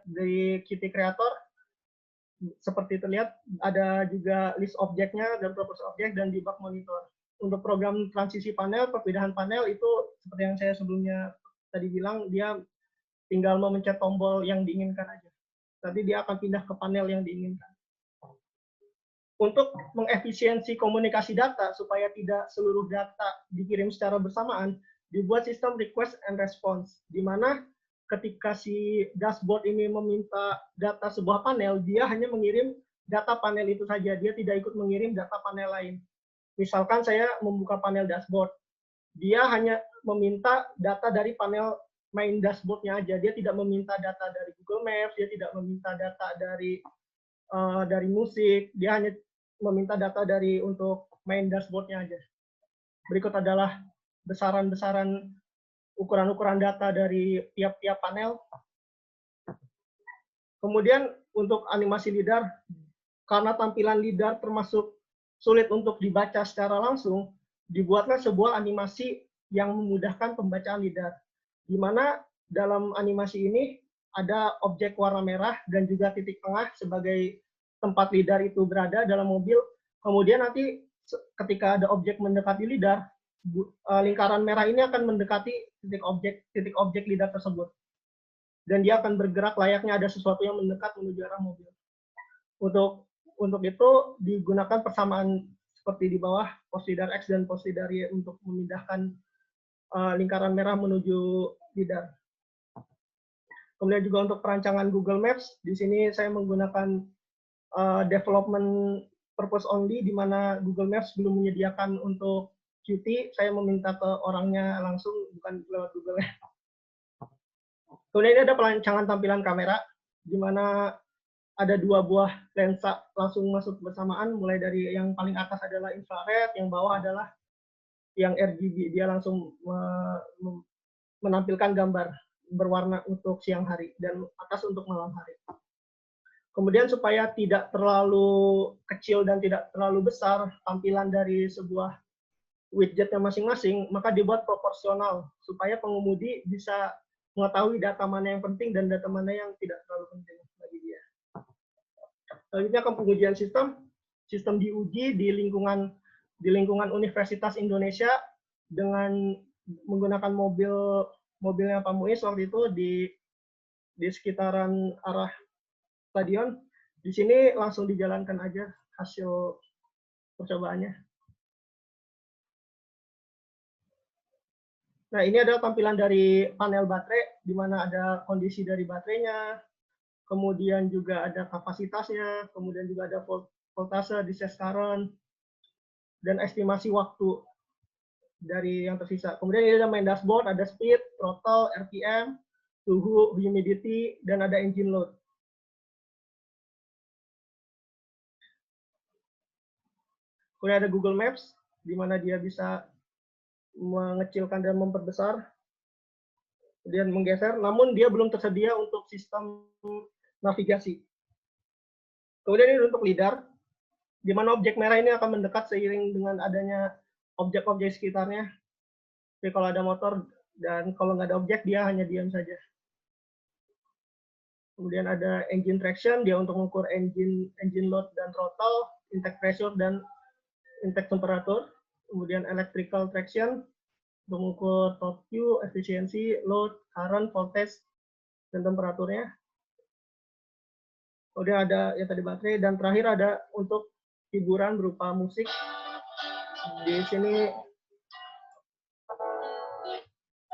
dari Qt Creator, seperti terlihat ada juga list objeknya dan purpose object dan debug monitor. Untuk program transisi panel, perpindahan panel itu seperti yang saya sebelumnya tadi bilang, dia tinggal memencet tombol yang diinginkan aja. Nanti dia akan pindah ke panel yang diinginkan. Untuk mengefisiensi komunikasi data supaya tidak seluruh data dikirim secara bersamaan, dibuat sistem request and response, di mana ketika si dashboard ini meminta data sebuah panel, dia hanya mengirim data panel itu saja, dia tidak ikut mengirim data panel lain. Misalkan saya membuka panel dashboard, dia hanya meminta data dari panel main dashboard-nya aja, dia tidak meminta data dari Google Maps, dia tidak meminta data dari musik, dia hanya meminta data dari untuk main dashboard-nya aja. Berikut adalah besaran-besaran ukuran-ukuran data dari tiap-tiap panel. Kemudian untuk animasi lidar, karena tampilan lidar termasuk sulit untuk dibaca secara langsung, dibuatlah sebuah animasi yang memudahkan pembacaan lidar. Di mana dalam animasi ini ada objek warna merah dan juga titik tengah sebagai tempat lidar itu berada dalam mobil. Kemudian nanti ketika ada objek mendekati lidar, lingkaran merah ini akan mendekati titik objek lidar tersebut. Dan dia akan bergerak layaknya ada sesuatu yang mendekat menuju arah mobil. Untuk itu digunakan persamaan seperti di bawah, pos lidar X dan pos lidar Y untuk memindahkan lingkaran merah menuju lidar. Kemudian juga untuk perancangan Google Maps, di sini saya menggunakan development purpose only, di mana Google Maps belum menyediakan untuk Qt, saya meminta ke orangnya langsung, bukan lewat Google. Kemudian ini ada perancangan tampilan kamera, di mana ada dua buah lensa langsung masuk bersamaan, mulai dari yang paling atas adalah infrared, yang bawah adalah yang RGB, dia langsung menampilkan gambar berwarna untuk siang hari dan atas untuk malam hari. Kemudian supaya tidak terlalu kecil dan tidak terlalu besar tampilan dari sebuah widgetnya masing-masing, maka dibuat proporsional supaya pengemudi bisa mengetahui data mana yang penting dan data mana yang tidak terlalu penting bagi dia. Selanjutnya akan pengujian sistem diuji di lingkungan Universitas Indonesia dengan menggunakan mobilnya Pak Muiz waktu itu di sekitaran arah stadion. Di sini langsung dijalankan aja hasil percobaannya. Nah, ini adalah tampilan dari panel baterai, di mana ada kondisi dari baterainya, kemudian juga ada kapasitasnya, kemudian juga ada voltase, discharge current, dan estimasi waktu dari yang tersisa. Kemudian ini ada main dashboard, ada speed, throttle, RPM, suhu, humidity, dan ada engine load. Kemudian ada Google Maps, di mana dia bisa mengecilkan dan memperbesar, kemudian menggeser, namun dia belum tersedia untuk sistem navigasi. Kemudian ini untuk lidar, di mana objek merah ini akan mendekat seiring dengan adanya objek-objek sekitarnya. Jadi kalau ada motor dan kalau nggak ada objek, dia hanya diam saja. Kemudian ada engine traction, dia untuk mengukur engine load dan throttle, intake pressure dan intake temperatur. Kemudian electrical traction, untuk mengukur torque, efisiensi, load, current, voltage, dan temperaturnya. Kemudian ada yang tadi baterai, dan terakhir ada untuk hiburan berupa musik. Di sini,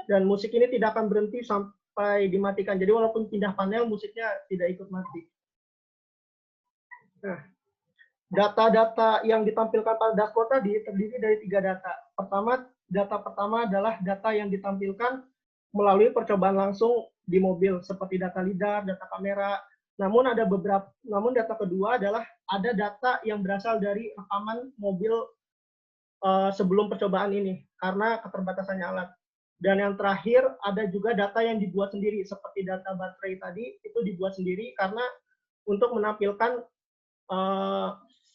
dan musik ini tidak akan berhenti sampai dimatikan. Jadi walaupun pindah panel, musiknya tidak ikut mati. Nah, data-data yang ditampilkan pada dashboard tadi terdiri dari 3 data. Data pertama adalah data yang ditampilkan melalui percobaan langsung di mobil, seperti data lidar, data kamera. Namun data kedua adalah ada data yang berasal dari rekaman mobil sebelum percobaan ini, karena keterbatasannya alat. Dan yang terakhir ada juga data yang dibuat sendiri, seperti data baterai tadi, itu dibuat sendiri karena untuk menampilkan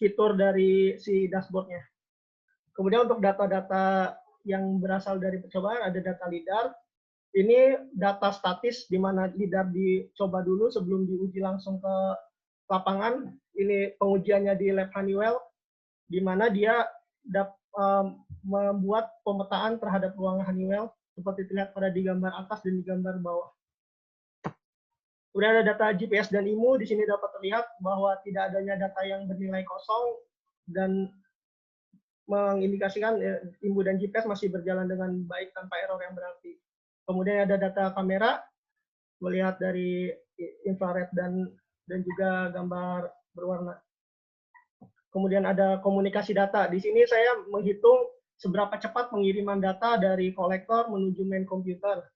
fitur dari si dashboard-nya. Kemudian untuk data-data yang berasal dari percobaan ada data lidar, Ini data statis di mana LIDAR dicoba dulu sebelum diuji langsung ke lapangan. Ini pengujiannya di lab Honeywell, di mana dia membuat pemetaan terhadap ruangan Honeywell seperti terlihat pada di gambar atas dan di gambar bawah. Kemudian ada data GPS dan IMU. Di sini dapat terlihat bahwa tidak adanya data yang bernilai kosong dan mengindikasikan IMU dan GPS masih berjalan dengan baik tanpa error yang berarti. Kemudian ada data kamera, melihat dari infrared dan juga gambar berwarna. Kemudian ada komunikasi data. Di sini saya menghitung seberapa cepat pengiriman data dari kolektor menuju main komputer,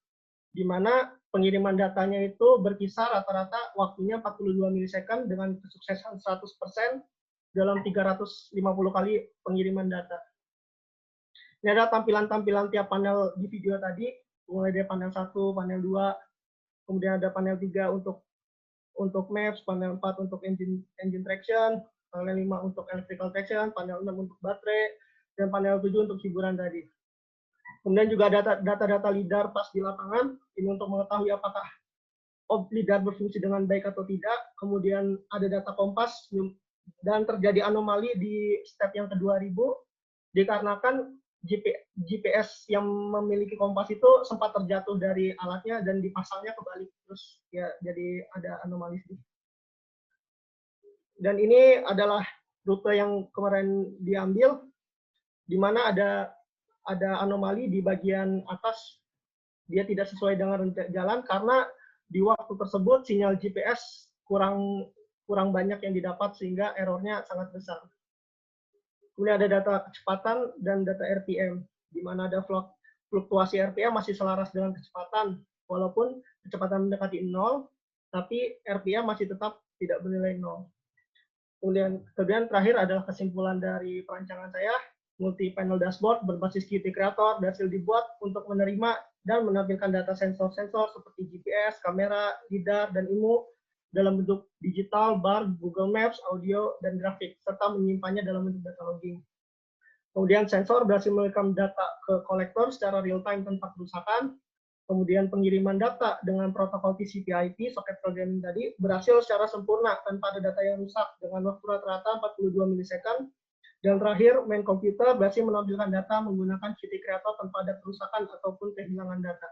di mana pengiriman datanya itu berkisar rata-rata waktunya 42 milisecond dengan kesuksesan 100% dalam 350 kali pengiriman data. Ini ada tampilan-tampilan tiap panel di video tadi, mulai dari panel 1, panel 2, kemudian ada panel 3 untuk maps, panel 4 untuk engine traction, panel 5 untuk electrical traction, panel 6 untuk baterai, dan panel 7 untuk hiburan tadi. Kemudian juga data-data LIDAR pas di lapangan, ini untuk mengetahui apakah LIDAR berfungsi dengan baik atau tidak. Kemudian ada data kompas, dan terjadi anomali di step yang ke-2000, dikarenakan GPS yang memiliki kompas itu sempat terjatuh dari alatnya dan dipasangnya kebalik. Terus ya jadi ada anomali sedikit. Dan ini adalah rute yang kemarin diambil, di mana ada anomali di bagian atas, dia tidak sesuai dengan jalan karena di waktu tersebut sinyal GPS kurang banyak yang didapat sehingga errornya sangat besar. Kemudian ada data kecepatan dan data RPM, di mana ada fluktuasi RPM masih selaras dengan kecepatan, walaupun kecepatan mendekati 0, tapi RPM masih tetap tidak bernilai 0. Kemudian terakhir adalah kesimpulan dari perancangan saya. Multi-panel dashboard berbasis Qt Creator berhasil dibuat untuk menerima dan menampilkan data sensor-sensor seperti GPS, kamera, LIDAR, dan IMU dalam bentuk digital, bar, Google Maps, audio, dan grafik, serta menyimpannya dalam bentuk data logging. Kemudian sensor berhasil merekam data ke kolektor secara real-time tanpa kerusakan. Kemudian pengiriman data dengan protokol TCP/IP, soket programming tadi, berhasil secara sempurna tanpa ada data yang rusak dengan waktu rata-rata 42 milisecond. Dan terakhir, main komputer berhasil menampilkan data menggunakan Qt Creator tanpa ada kerusakan ataupun kehilangan data.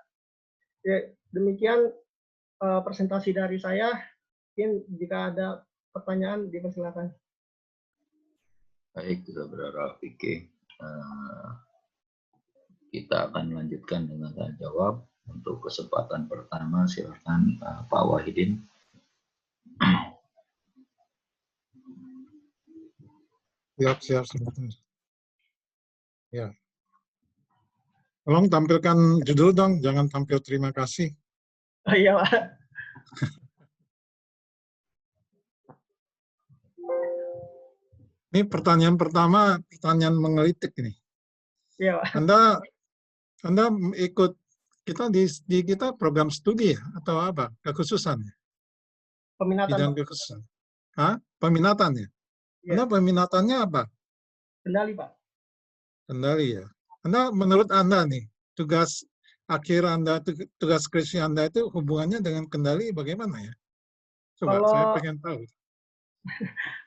Ya, demikian presentasi dari saya. Mungkin jika ada pertanyaan, dipersilakan. Baik, Saudara Vicky. Kita akan melanjutkan dengan tanya jawab. Untuk kesempatan pertama, silakan Pak Wahidin. Siap. Ya. Tolong tampilkan judul dong, jangan tampil terima kasih. Oh iya, Pak. Ini pertanyaan pertama, pertanyaan menggelitik ini. Iya, Pak. Anda ikut kita di kita program studi ya, atau apa? Kekhususan? Peminatan. Bidang kekhususan. Hah? Peminatan ya? Ya. Anda peminatannya apa? Kendali, Pak. Kendali ya. Menurut Anda nih, tugas akhir Anda, tugas skripsi Anda itu hubungannya dengan kendali bagaimana ya? Coba, saya pengen tahu.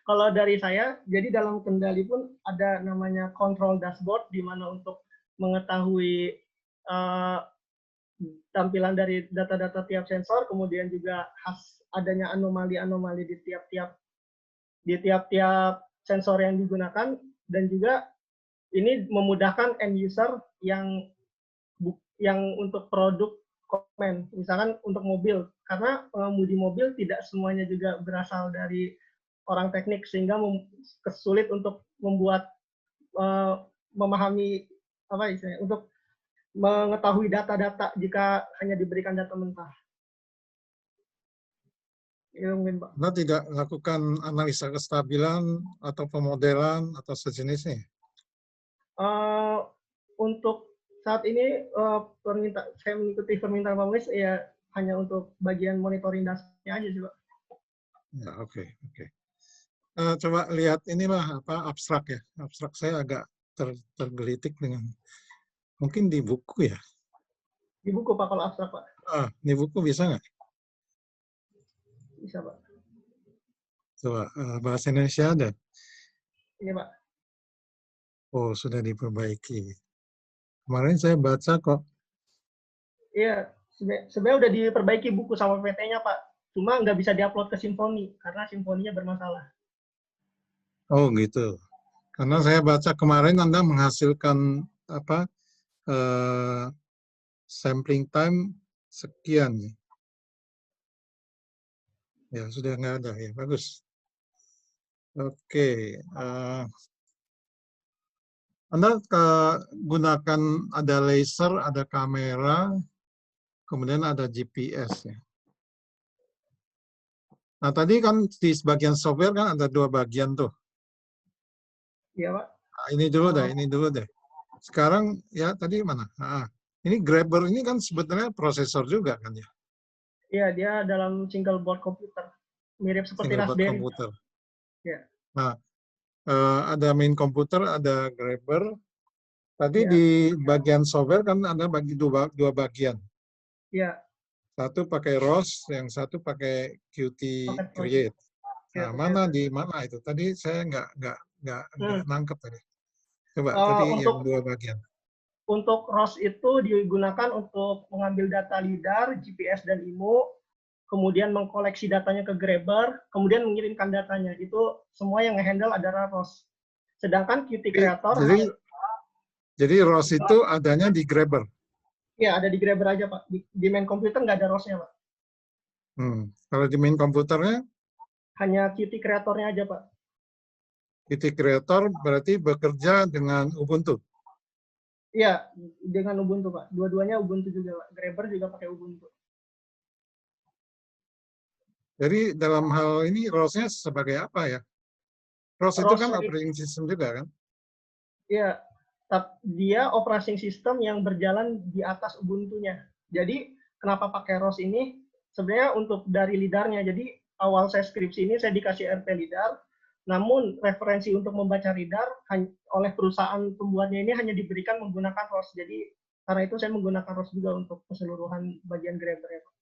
Kalau dari saya, jadi dalam kendali pun ada namanya control dashboard, di mana untuk mengetahui tampilan dari data-data tiap sensor, kemudian juga adanya anomali-anomali di tiap-tiap sensor yang digunakan, dan juga ini memudahkan end user yang untuk produk komen, misalkan untuk mobil, karena pengemudi mobil tidak semuanya juga berasal dari orang teknik, sehingga sulit untuk membuat memahami apa istilahnya, untuk mengetahui data-data jika hanya diberikan data mentah. Ya, mungkin, Pak. Anda tidak lakukan analisa kestabilan atau pemodelan atau sejenisnya? Untuk saat ini saya mengikuti permintaan Pak Muis, ya hanya untuk bagian monitoring dasarnya aja sih, Pak. Ya, oke. Coba lihat inilah abstrak ya. Abstrak saya agak tergelitik dengan mungkin di buku ya. Di buku Pak kalau abstrak Pak. Ini buku bisa nggak? Bisa Pak. Coba bahasa Indonesia ada? Ini Pak. Oh, sudah diperbaiki. Kemarin saya baca kok. Iya, sebenarnya udah diperbaiki buku sama PT-nya Pak. Cuma nggak bisa diupload ke Symfony karena Symfony-nya bermasalah. Oh gitu. Karena saya baca kemarin Anda menghasilkan apa sampling time sekian. Ya sudah nggak ada ya, bagus. Oke. Anda gunakan ada laser, ada kamera, kemudian ada GPS ya. Nah tadi kan di sebagian software kan ada 2 bagian tuh. Iya Pak. Nah, ini dulu deh. Sekarang ya tadi mana? Ini Grabber ini kan sebetulnya prosesor juga kan ya? Iya, dia dalam single board computer. Mirip seperti Single board Raspberry. komputer. Ya. Nah, ada main komputer, ada Grabber. Tadi Ya. di bagian software kan ada bagi dua bagian. Iya. Satu pakai ROS, yang satu pakai Qt Create. Nah, mana di mana itu? Tadi saya nggak nangkep tadi. Coba tadi yang 2 bagian. Untuk ROS itu digunakan untuk mengambil data LiDAR, GPS dan IMU, kemudian mengkoleksi datanya ke Grabber, kemudian mengirimkan datanya. Itu semua yang nge-handle adalah ROS. Sedangkan Qt Creator jadi ROS itu adanya di Grabber. Iya, ada di Grabber aja, Pak. Di main komputer nggak ada ROS-nya, Pak. Kalau di main komputernya? Hanya Qt Creator-nya aja, Pak. Qt Creator berarti bekerja dengan Ubuntu? Iya, dengan Ubuntu, Pak. Dua-duanya Ubuntu juga, Pak. Grabber juga pakai Ubuntu. Jadi dalam hal ini ROS-nya sebagai apa ya? ROS itu kan operating system juga kan? Iya, dia operating system yang berjalan di atas Ubuntu-nya. Jadi kenapa pakai ROS ini? Sebenarnya untuk dari LiDAR-nya. Jadi awal saya skripsi ini saya dikasih RT LiDAR, namun referensi untuk membaca LiDAR oleh perusahaan pembuatnya ini hanya diberikan menggunakan ROS. Jadi karena itu saya menggunakan ROS juga untuk keseluruhan bagian Grabber ya, Pak.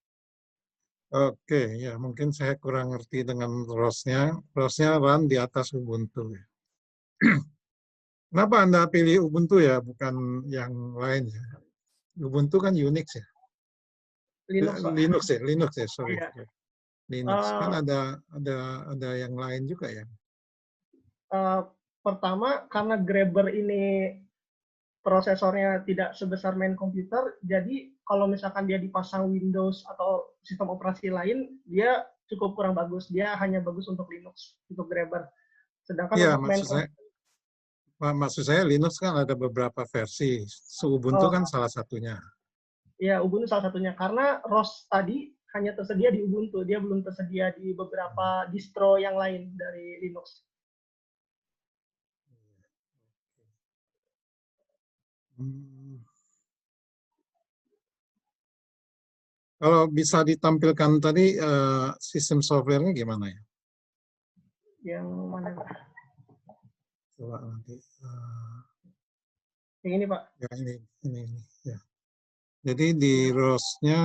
Oke, ya mungkin saya kurang ngerti dengan ROS-nya. ROS-nya run di atas Ubuntu. Kenapa Anda pilih Ubuntu ya, bukan yang lain ya? Ubuntu kan Unix ya? Linux ya, sorry. Iya. Linux kan ada yang lain juga ya. Pertama karena Grabber ini prosesornya tidak sebesar main komputer, jadi kalau misalkan dia dipasang Windows atau sistem operasi lain, dia cukup kurang bagus. Dia hanya bagus untuk Linux, untuk Grabber. Sedangkan ya, untuk maksud saya Linux kan ada beberapa versi. Ubuntu kan salah satunya. Ya, Ubuntu salah satunya. Karena ROS tadi hanya tersedia di Ubuntu. Dia belum tersedia di beberapa distro yang lain dari Linux. Kalau bisa ditampilkan tadi sistem software-nya gimana ya? Yang mana? Coba nanti. Yang ini, Pak. Ya ini ya. Jadi di ROS-nya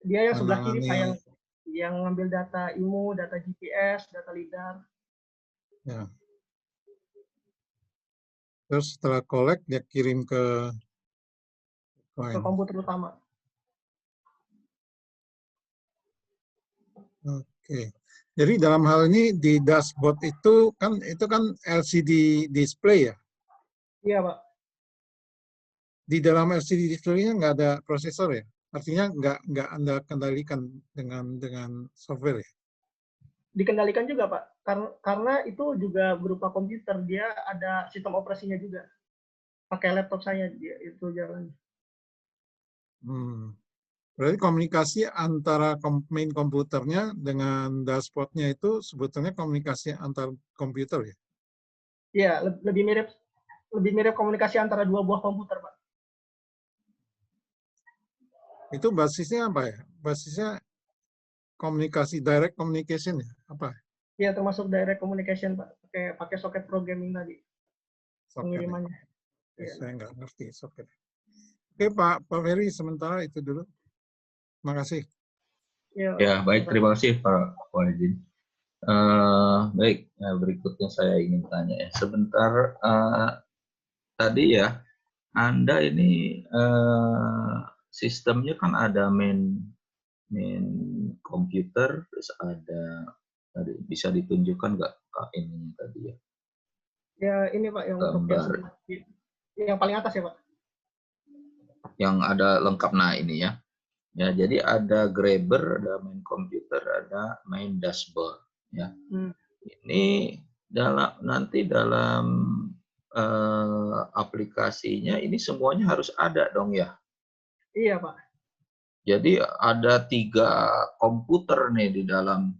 dia yang sebelah kiri, Pak, yang ngambil data IMU, data GPS, data LiDAR. Ya. Terus setelah collect dia kirim ke komputer utama. Oke. Jadi dalam hal ini di dashboard itu kan LCD display ya? Iya, Pak. Di dalam LCD display-nya nggak ada prosesor ya? Artinya nggak Anda kendalikan dengan software ya? Dikendalikan juga, Pak. Karena itu juga berupa komputer. Dia ada sistem operasinya juga. Pakai laptop saya dia itu jalan. Berarti komunikasi antara main komputernya dengan dashboard-nya itu sebetulnya komunikasi antar komputer ya? Iya, lebih mirip komunikasi antara dua buah komputer, Pak. Itu basisnya apa ya? Basisnya komunikasi, direct communication ya? Apa? Iya, termasuk direct communication, Pak. Pakai soket programming tadi. Pengirimannya. Ya. Saya nggak ngerti soket. Oke, Pak Ferry, sementara itu dulu. Terima kasih. Ya, baik. Terima kasih, Pak Wahidin. Baik, berikutnya saya ingin tanya ya. Sebentar, tadi ya, Anda ini sistemnya kan ada main komputer, terus ada tadi bisa ditunjukkan nggak Kak ininya tadi ya? Ya ini Pak yang untuk Gambar yang paling atas ya Pak. yang ada lengkap. Nah ini ya. Ya, jadi ada grabber, ada main komputer, ada main dashboard. Ya, ini nanti dalam aplikasinya ini semuanya harus ada dong ya. Iya Pak. Jadi ada 3 komputer nih di dalam,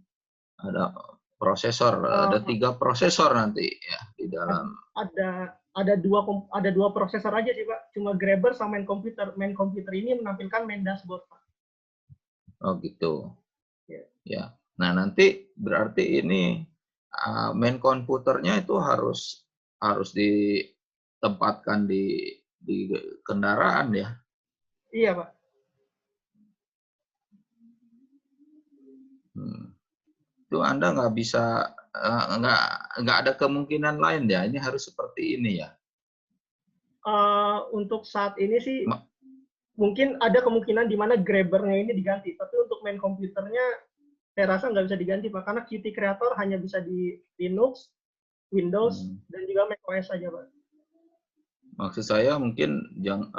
ada prosesor, ada 3 prosesor nanti ya di dalam. Ada dua prosesor aja sih Pak, cuma grabber sama main komputer. Main komputer ini menampilkan main dashboard Pak. Oh gitu. Ya. Ya. Nah nanti berarti ini main komputernya itu harus ditempatkan di kendaraan ya. Iya Pak. Itu Anda nggak bisa, nggak ada kemungkinan lain ya. Ini harus seperti ini ya. Untuk saat ini sih mungkin ada kemungkinan di mana grabbernya ini diganti, tapi untuk main komputernya saya rasa nggak bisa diganti Pak, karena Qt Creator hanya bisa di Linux, Windows, dan juga macOS saja Pak. Maksud saya mungkin yang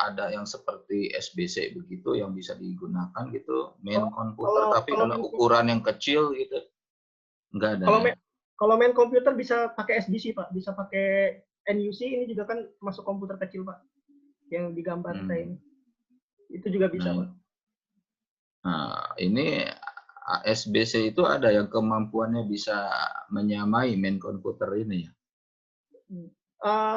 ada yang seperti SBC begitu yang bisa digunakan gitu, main komputer tapi dalam ukuran yang kecil gitu. Enggak ada. Kalau main komputer bisa pakai SBC Pak, bisa pakai NUC, ini juga kan masuk komputer kecil Pak, yang digambar saya ini. Itu juga bisa Pak. Nah, ini SBC itu ada yang kemampuannya bisa menyamai main komputer ini ya?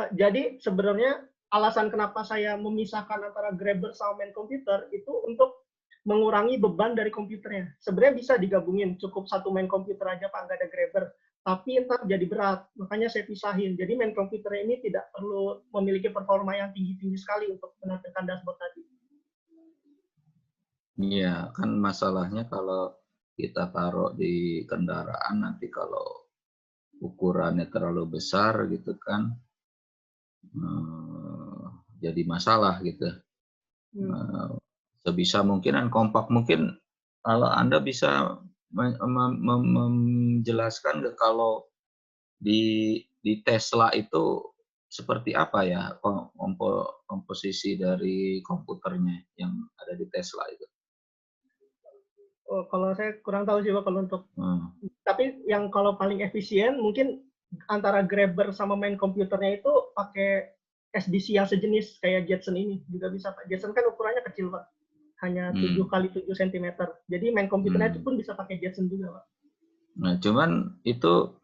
Jadi sebenarnya alasan kenapa saya memisahkan antara grabber sama main komputer itu untuk mengurangi beban dari komputernya. Sebenarnya bisa digabungin, cukup satu main komputer aja Pak, nggak ada grabber. Tapi ntar jadi berat, makanya saya pisahin. Jadi main komputer ini tidak perlu memiliki performa yang tinggi-tinggi sekali untuk menampilkan dashboard tadi. Iya, kan masalahnya kalau kita taruh di kendaraan nanti kalau ukurannya terlalu besar gitu kan, jadi masalah gitu. Sebisa mungkin dan kompak mungkin. Kalau Anda bisa menjelaskan kalau di Tesla itu seperti apa ya komposisi dari komputernya yang ada di Tesla itu? Oh, kalau saya kurang tahu sih Pak kalau untuk. Tapi yang kalau paling efisien mungkin antara grabber sama main komputernya itu pakai SBC yang sejenis kayak Jetson ini juga bisa Pak. Jetson kan ukurannya kecil Pak, hanya 7 kali 7 cm. Jadi main komputernya itu pun bisa pakai Jetson juga Pak. Nah, cuman itu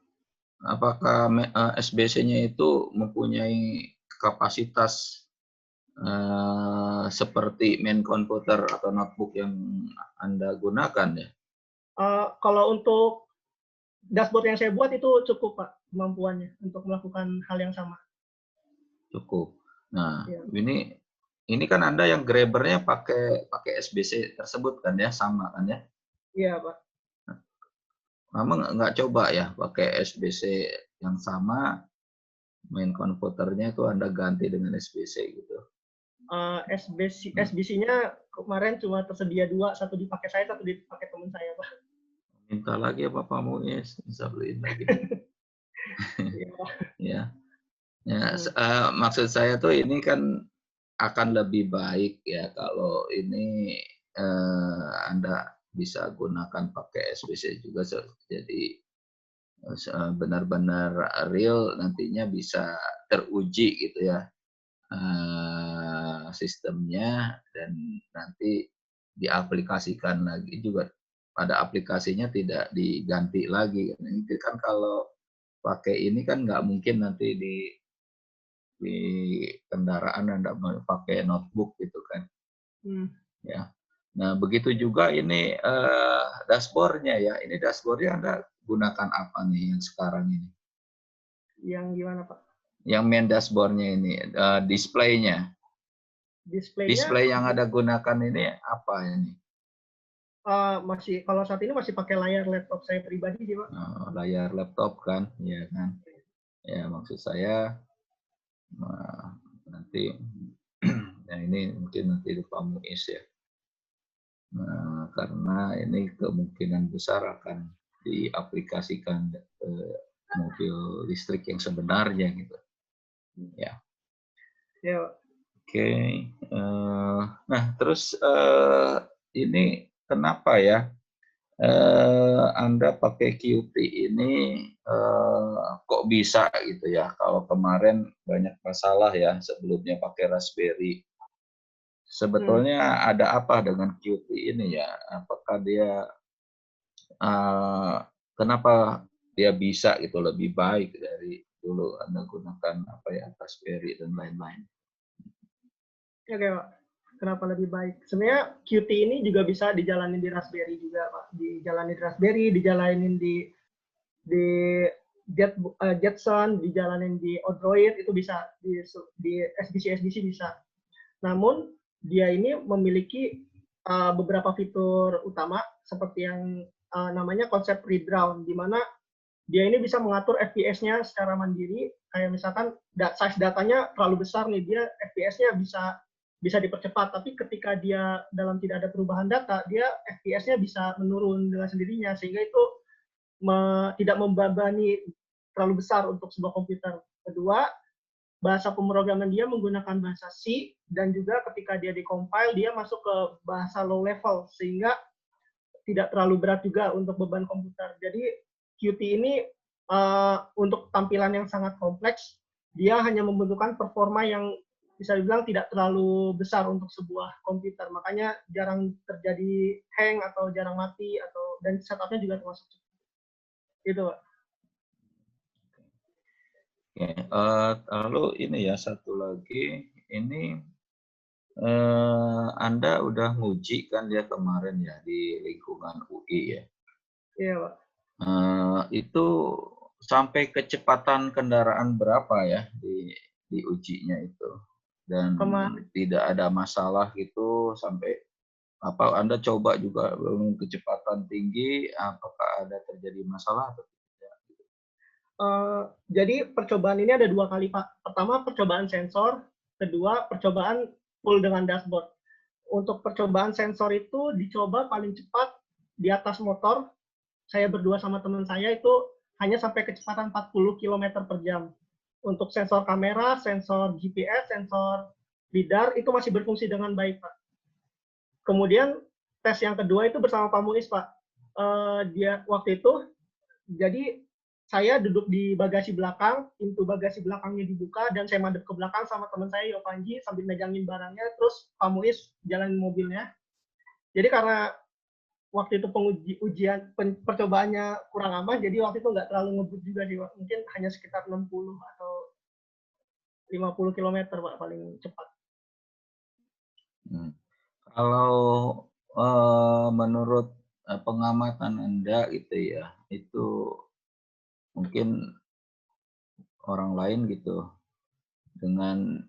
apakah SBC-nya itu mempunyai kapasitas seperti main komputer atau notebook yang Anda gunakan ya? Kalau untuk dashboard yang saya buat itu cukup Pak kemampuannya untuk melakukan hal yang sama. Cukup. Nah, ya. Ini kan Anda yang grabbernya pakai SBC tersebut kan ya, sama kan ya? Iya Pak. Memang nggak coba ya pakai SBC yang sama, main komputernya itu Anda ganti dengan SBC gitu? SBC-nya kemarin cuma tersedia 2, satu dipakai saya, satu dipakai teman saya Pak. Minta lagi apa Pak Muiz, bisa beliin lagi. Ya. Maksud saya tuh ini kan akan lebih baik ya kalau ini Anda bisa gunakan pakai SBC juga, jadi benar-benar real nantinya bisa teruji gitu ya sistemnya, dan nanti diaplikasikan lagi juga pada aplikasinya, tidak diganti lagi. Ini kan kalau pakai ini kan nggak mungkin nanti di kendaraan Anda pakai notebook gitu kan. Ya. Nah, begitu juga ini dashboardnya ya. Ini dashboardnya Anda gunakan apa nih yang sekarang ini? Yang gimana Pak? Yang main dashboardnya ini, displaynya. Displaynya Display yang ada gunakan ini apa ini? masih, kalau saat ini masih pakai layar laptop saya pribadi sih Pak. Layar laptop kan, ya kan? Ya maksud saya nanti, ya ini mungkin nanti di Pak Muiz ya. Karena ini kemungkinan besar akan diaplikasikan mobil listrik yang sebenarnya gitu. Ya. Ya. Oke. Nah terus ini kenapa ya Anda pakai Qt ini kok bisa gitu ya? Kalau kemarin banyak masalah ya sebelumnya pakai Raspberry. Sebetulnya ada apa dengan Qt ini ya? Apakah dia kenapa dia bisa gitu lebih baik dari dulu Anda gunakan apa ya Raspberry dan lain-lain? Oke Pak, kenapa lebih baik? Sebenarnya Qt ini juga bisa dijalanin di Raspberry juga Pak, dijalanin di Raspberry, dijalanin di Jetson, dijalanin di Odroid, itu bisa di SBC bisa. Namun dia ini memiliki beberapa fitur utama seperti yang namanya konsep read round, di mana dia ini bisa mengatur FPS-nya secara mandiri. Kayak misalkan size datanya terlalu besar nih, dia FPS-nya bisa dipercepat, tapi ketika dia dalam tidak ada perubahan data, dia FPS-nya bisa menurun dengan sendirinya, sehingga itu tidak membebani terlalu besar untuk sebuah komputer. Kedua, bahasa pemrograman dia menggunakan bahasa C, dan juga ketika dia di-compile, dia masuk ke bahasa low level, sehingga tidak terlalu berat juga untuk beban komputer. Jadi Qt ini untuk tampilan yang sangat kompleks, dia hanya membutuhkan performa yang bisa dibilang tidak terlalu besar untuk sebuah komputer. Makanya jarang terjadi hang atau jarang mati, dan setupnya juga termasuk cepat. Gitu, Pak. Oke, lalu ini ya satu lagi, ini Anda udah nguji kan ya kemarin ya di lingkungan UI ya? Iya, Pak. Itu sampai kecepatan kendaraan berapa ya di ujinya itu? Dan tidak ada masalah gitu sampai apa Anda coba juga belum kecepatan tinggi, apakah ada terjadi masalah atau tidak? Jadi percobaan ini ada 2 kali, Pak. Pertama percobaan sensor, kedua percobaan full dengan dashboard. Untuk percobaan sensor itu dicoba paling cepat di atas motor. Saya berdua sama teman saya itu hanya sampai kecepatan 40 km per jam. Untuk sensor kamera, sensor GPS, sensor lidar itu masih berfungsi dengan baik, Pak. Kemudian tes yang kedua itu bersama Pak Muiz, Pak. Dia waktu itu, jadi saya duduk di bagasi belakang, pintu bagasi belakangnya dibuka, dan saya madep ke belakang sama teman saya, Yo Panji, sambil megangin barangnya, terus Pak Muiz jalanin mobilnya. Jadi karena waktu itu percobaannya kurang aman, jadi waktu itu nggak terlalu ngebut juga sih, Pak. Mungkin hanya sekitar 60 atau 50 km, Pak, paling cepat. Kalau menurut pengamatan Anda gitu ya, itu mungkin orang lain gitu dengan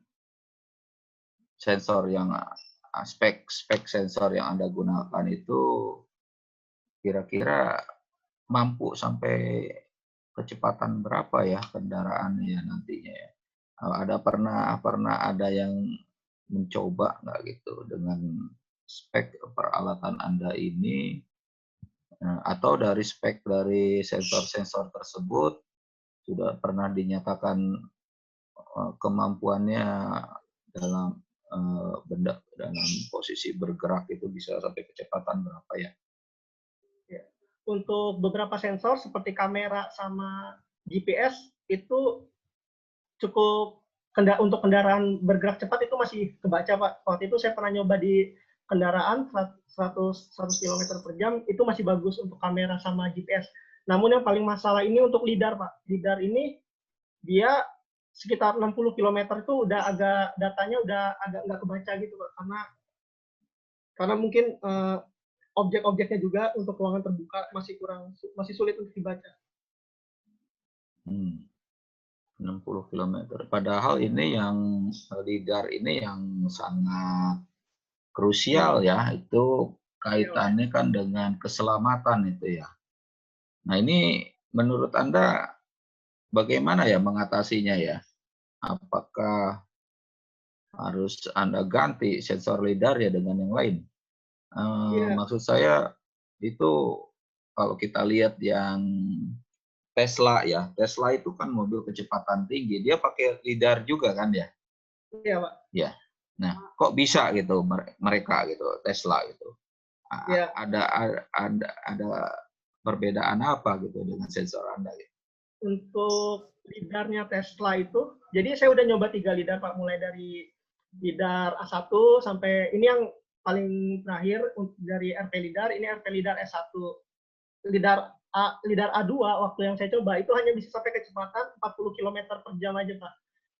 sensor yang spek sensor yang Anda gunakan itu kira-kira mampu sampai kecepatan berapa ya kendaraan ya nantinya ya? Ada pernah ada yang mencoba nggak gitu dengan spek peralatan Anda ini atau dari spek dari sensor-sensor tersebut sudah pernah dinyatakan kemampuannya dalam dalam posisi bergerak itu bisa sampai kecepatan berapa ya? Untuk beberapa sensor seperti kamera sama GPS itu cukup, untuk kendaraan bergerak cepat itu masih kebaca, Pak. Waktu itu saya pernah nyoba di kendaraan 100 km per jam, itu masih bagus untuk kamera sama GPS. Namun yang paling masalah ini untuk lidar, Pak. Lidar ini dia sekitar 60 km itu datanya udah agak nggak kebaca gitu, Pak. Karena mungkin objek-objeknya juga untuk ruangan terbuka masih sulit untuk dibaca. 60 km. Padahal ini yang lidar ini yang sangat krusial ya, itu kaitannya kan dengan keselamatan itu ya. Nah ini menurut Anda bagaimana ya mengatasinya ya? Apakah harus Anda ganti sensor lidar ya dengan yang lain? Iya, Maksud saya itu kalau kita lihat yang Tesla ya, Tesla itu kan mobil kecepatan tinggi, dia pakai lidar juga kan ya? iya Pak. Ya. Nah, kok bisa gitu mereka gitu, Tesla gitu? Iya, Ada perbedaan apa gitu dengan sensor Anda gitu? untuk lidarnya Tesla itu, jadi saya udah nyoba 3 lidar Pak, mulai dari lidar A1 sampai ini yang paling terakhir dari RP lidar, ini RP lidar S1. Lidar A2 waktu yang saya coba itu hanya bisa sampai kecepatan 40 km per jam aja Pak.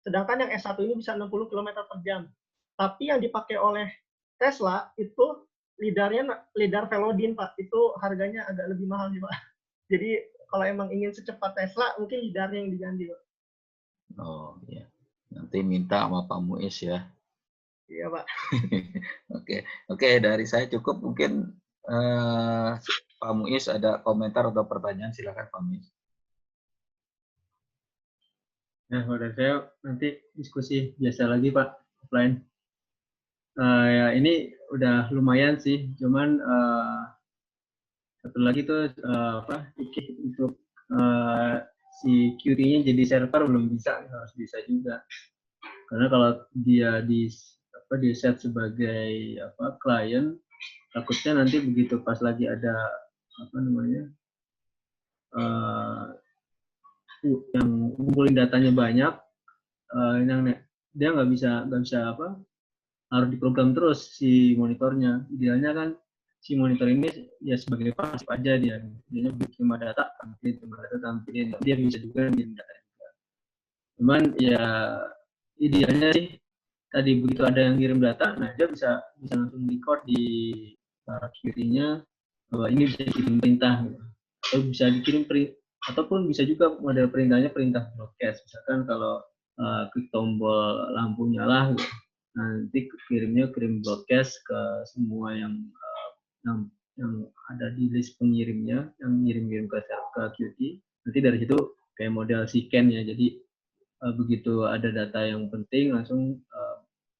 Sedangkan yang S1 ini bisa 60 km per jam. Tapi yang dipakai oleh Tesla itu lidar Velodin Pak. Itu harganya agak lebih mahal sih Pak. Jadi kalau emang ingin secepat Tesla, mungkin lidarnya yang diganti Pak. Oh iya, nanti minta sama Pak Muiz ya. Iya Pak. Oke, dari saya cukup mungkin Pak Muiz ada komentar atau pertanyaan, silakan Pak Muiz. Nah, kalau dari saya nanti diskusi biasa lagi Pak, offline. Ya ini udah lumayan sih, cuman satu lagi tuh untuk si Qt-nya jadi server belum bisa, harus bisa juga. Karena kalau dia di set sebagai klien, takutnya nanti begitu pas lagi ada yang ngumpulin datanya banyak, dia nggak bisa harus diprogram terus si monitornya. Idealnya kan si monitor ini ya sebagai pasif aja dia terima data tampilin, dia bisa juga ngirim data juga. Cuman ya idealnya sih tadi begitu ada yang ngirim data, nah dia bisa langsung record di Qt-nya bahwa ini bisa dikirim perintah gitu. Atau bisa dikirim ataupun bisa juga model perintahnya perintah broadcast. Misalkan kalau klik tombol lampu nyala gitu, nanti kirim broadcast ke semua yang ada di list pengirimnya, yang ngirim ke Qt. Nanti dari situ kayak model scan ya. Jadi begitu ada data yang penting langsung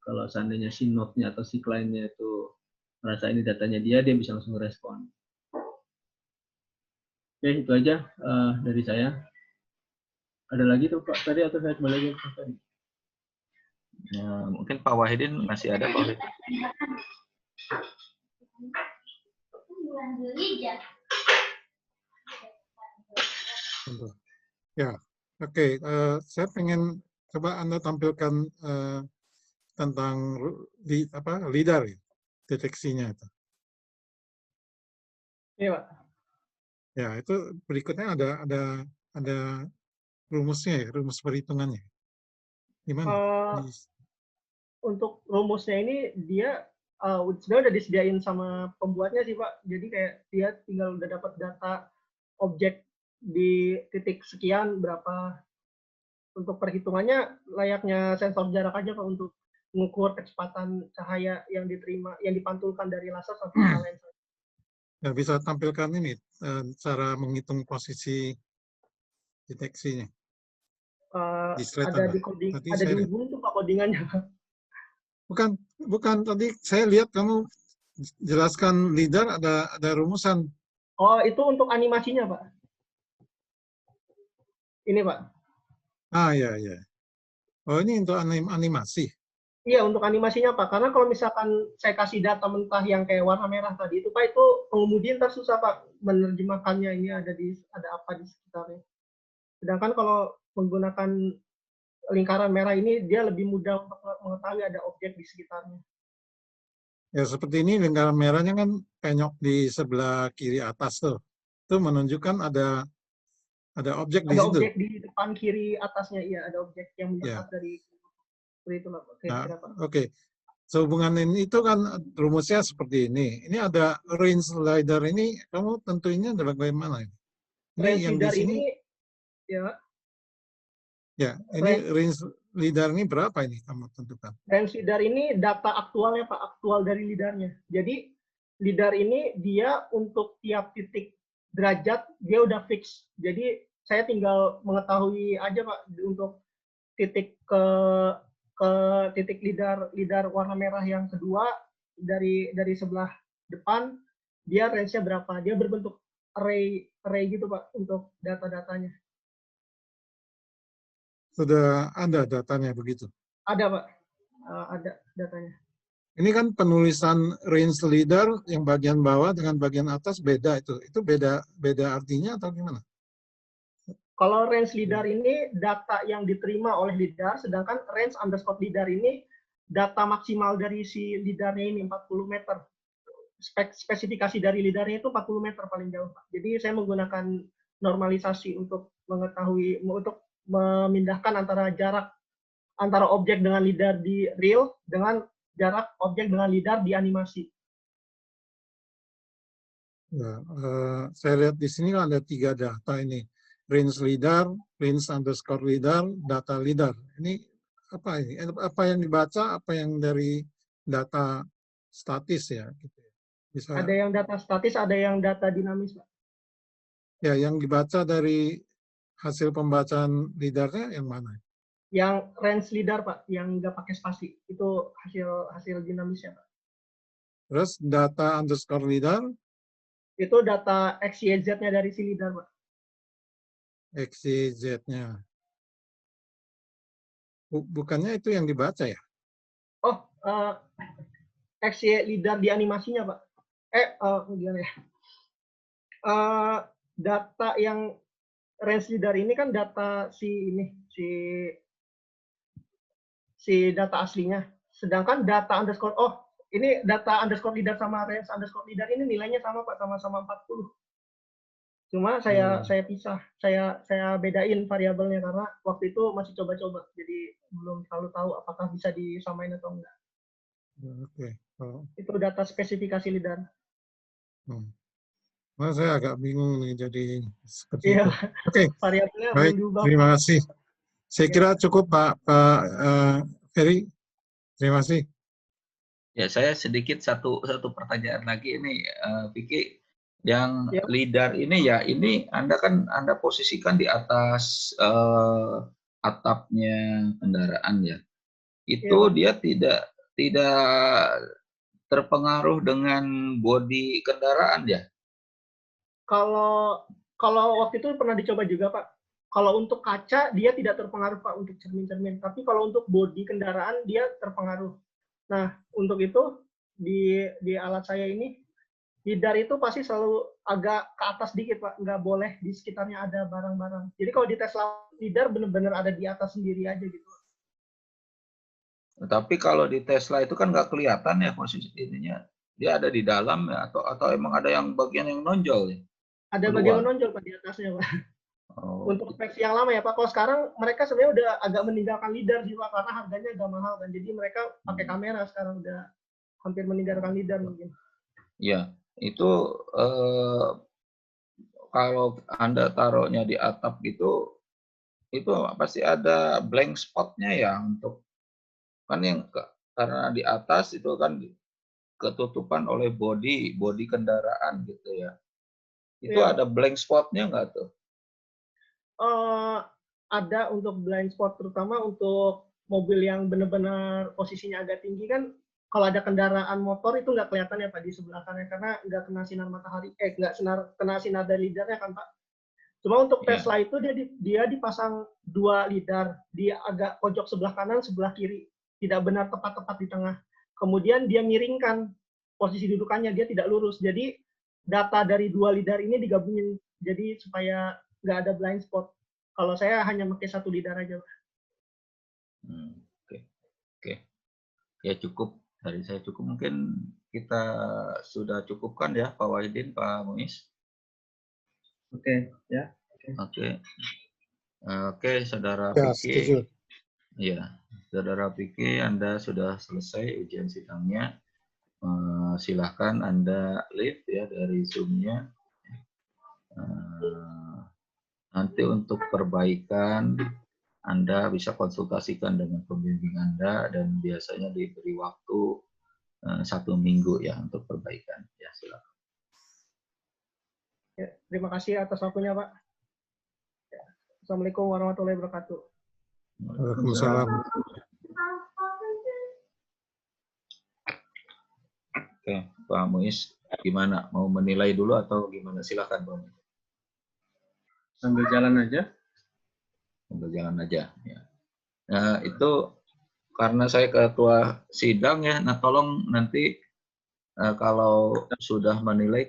kalau seandainya si node-nya atau si kliennya itu merasa ini datanya dia bisa langsung respon. Oke, itu aja dari saya. Ada lagi tuh Pak tadi atau saya kembali lagi Pak tadi? Ya, mungkin Pak Wahidin masih ada Pak Wahidin. Ya, oke. Saya pengen coba Anda tampilkan tentang lidar ya, deteksinya itu. Iya Pak. Ya, itu berikutnya ada rumusnya ya, rumus perhitungannya. Gimana? Untuk rumusnya ini dia sebenarnya udah disediain sama pembuatnya sih Pak. Jadi kayak dia tinggal udah dapat data objek di titik sekian berapa. Untuk perhitungannya layaknya sensor jarak aja Pak, untuk mengukur kecepatan cahaya yang diterima, yang dipantulkan dari laser sampai ke lensa. Ya, bisa tampilkan ini cara menghitung posisi deteksinya. Di slide Ada Anda. di coding, Tadi ada saya di lihat. Ubuntu Pak codingannya Pak. Bukan tadi saya lihat kamu jelaskan lidar ada rumusan. Oh, itu untuk animasinya Pak. Ini Pak. Ya. Oh, ini untuk animasi. Iya, untuk animasinya Pak. Karena kalau misalkan saya kasih data mentah yang kayak warna merah tadi itu Pak, itu pengemudi ntar susah Pak menerjemahkannya, ini ada apa di sekitarnya. Sedangkan kalau menggunakan lingkaran merah ini, dia lebih mudah untuk mengetahui ada objek di sekitarnya. Ya, seperti ini lingkaran merahnya kan penyok di sebelah kiri atas tuh. Itu menunjukkan ada objek di situ. Ada objek di depan kiri atasnya, iya, ada objek yang mendekat dari itu Pak. Oke. Sehubungan ini itu kan rumusnya seperti ini. Ini ada range lidar ini, kamu tentuinnya bagaimana? Ini Range yang lidar di sini ini ya Ya, ini range LIDAR ini berapa ini kamu tentukan? Range LIDAR ini data aktualnya Pak, aktual dari LIDAR-nya. Jadi LIDAR ini dia untuk tiap titik derajat dia udah fix. Jadi saya tinggal mengetahui aja Pak untuk titik ke titik LIDAR warna merah yang kedua dari sebelah depan dia range-nya berapa. Dia berbentuk array gitu Pak untuk data-datanya. Sudah ada datanya begitu? Ada Pak, ada datanya. Ini kan penulisan range LIDAR yang bagian bawah dengan bagian atas beda itu. Itu beda artinya atau gimana? Kalau range LIDAR ini data yang diterima oleh LIDAR, sedangkan range underscore LIDAR ini data maksimal dari si LIDAR-nya ini 40 meter. Spesifikasi dari LIDAR-nya itu 40 meter paling jauh, Pak. Jadi saya menggunakan normalisasi untuk mengetahui, untuk memindahkan antara jarak antara objek dengan LIDAR di real dengan jarak objek dengan LIDAR di animasi. Ya, saya lihat di sini ada 3 data ini. Range LIDAR, range underscore LIDAR, data LIDAR. Ini apa ini? Apa yang dibaca, apa yang dari data statis ya? Gitu. Bisa, ada yang data statis, ada yang data dinamis, Pak. Ya, yang dibaca dari hasil pembacaan LIDAR-nya yang mana? Yang range LIDAR, Pak, yang nggak pakai spasi. Itu hasil dinamisnya, Pak. Terus data underscore LIDAR? Itu data XYZ-nya dari si LIDAR, Pak. XYZ-nya. Bukannya itu yang dibaca ya? Oh, XY LIDAR di animasinya, Pak. Gimana ya? Data yang range LIDAR ini kan data si data aslinya. Sedangkan data underscore, ini data underscore LIDAR sama range underscore LIDAR ini nilainya sama Pak, sama-sama 40. Cuma saya pisah, saya bedain variabelnya karena waktu itu masih coba-coba, jadi belum terlalu tahu apakah bisa disamain atau enggak. Oke. Itu data spesifikasi LIDAR. Nah, saya agak bingung nih jadi seperti Iya. itu. Oke, Variabelnya baik. belum diubah. Terima kasih. Saya kira cukup Pak Ferry. Terima kasih. Ya, saya sedikit satu pertanyaan lagi ini, Vicky. Yang Ya. LIDAR ini ya, ini Anda posisikan di atas atapnya kendaraan ya. Itu Ya, dia tidak terpengaruh dengan bodi kendaraan ya. Kalau waktu itu pernah dicoba juga Pak. Kalau untuk kaca dia tidak terpengaruh Pak untuk cermin-cermin. Tapi kalau untuk bodi kendaraan dia terpengaruh. Nah untuk itu di alat saya ini LIDAR itu pasti selalu agak ke atas dikit Pak. Nggak boleh di sekitarnya ada barang-barang. Jadi kalau di Tesla LIDAR benar-benar ada di atas sendiri aja gitu. Tapi kalau di Tesla itu kan nggak kelihatan ya posisi ininya. Dia ada di dalam ya, atau emang ada yang bagian yang nonjol ya? Ada bagian menonjol Pak di atasnya Pak. Oh. Untuk versi yang lama ya Pak. Kalau sekarang mereka sebenarnya udah agak meninggalkan LIDAR sih Pak karena harganya agak mahal kan. Jadi mereka pakai kamera sekarang udah hampir meninggalkan LIDAR mungkin. Ya, itu kalau Anda taruhnya di atap gitu, itu pasti ada blank spot-nya ya untuk kan karena di atas itu kan ketutupan oleh bodi kendaraan gitu ya. Itu Ya. ada blank spot-nya nggak tuh? Ada untuk blind spot terutama untuk mobil yang benar-benar posisinya agak tinggi kan kalau ada kendaraan motor itu nggak kelihatan ya Pak di sebelah kanan karena nggak kena sinar matahari nggak kena sinar dari LIDAR-nya kan Pak. Cuma untuk Tesla itu dia dipasang 2 LIDAR di agak pojok sebelah kanan sebelah kiri tidak benar tepat di tengah. Kemudian dia miringkan posisi dudukannya dia tidak lurus jadi data dari 2 LIDAR ini digabungin jadi supaya nggak ada blind spot. Kalau saya hanya pakai 1 LIDAR aja. Oke. Ya cukup dari saya cukup. Mungkin kita sudah cukupkan ya Pak Wahidin, Pak Muiz. Oke, ya. Oke, Saudara Ya, Vicky. setuju. Ya, Saudara Vicky, Anda sudah selesai ujian sidangnya. Silahkan Anda leave ya dari Zoom-nya. Nanti untuk perbaikan Anda bisa konsultasikan dengan pembimbing Anda dan biasanya diberi waktu 1 minggu ya untuk perbaikan. Ya, silakan. Ya, terima kasih atas waktunya, Pak. Ya. Assalamualaikum warahmatullahi wabarakatuh. Waalaikumsalam. Oke, Pak Muiz, gimana? Mau menilai dulu atau gimana? Silakan, Pak Muiz. Sambil jalan aja. Sambil jalan aja. Ya. Nah, itu karena saya ketua sidang ya, nah tolong nanti kalau sudah menilai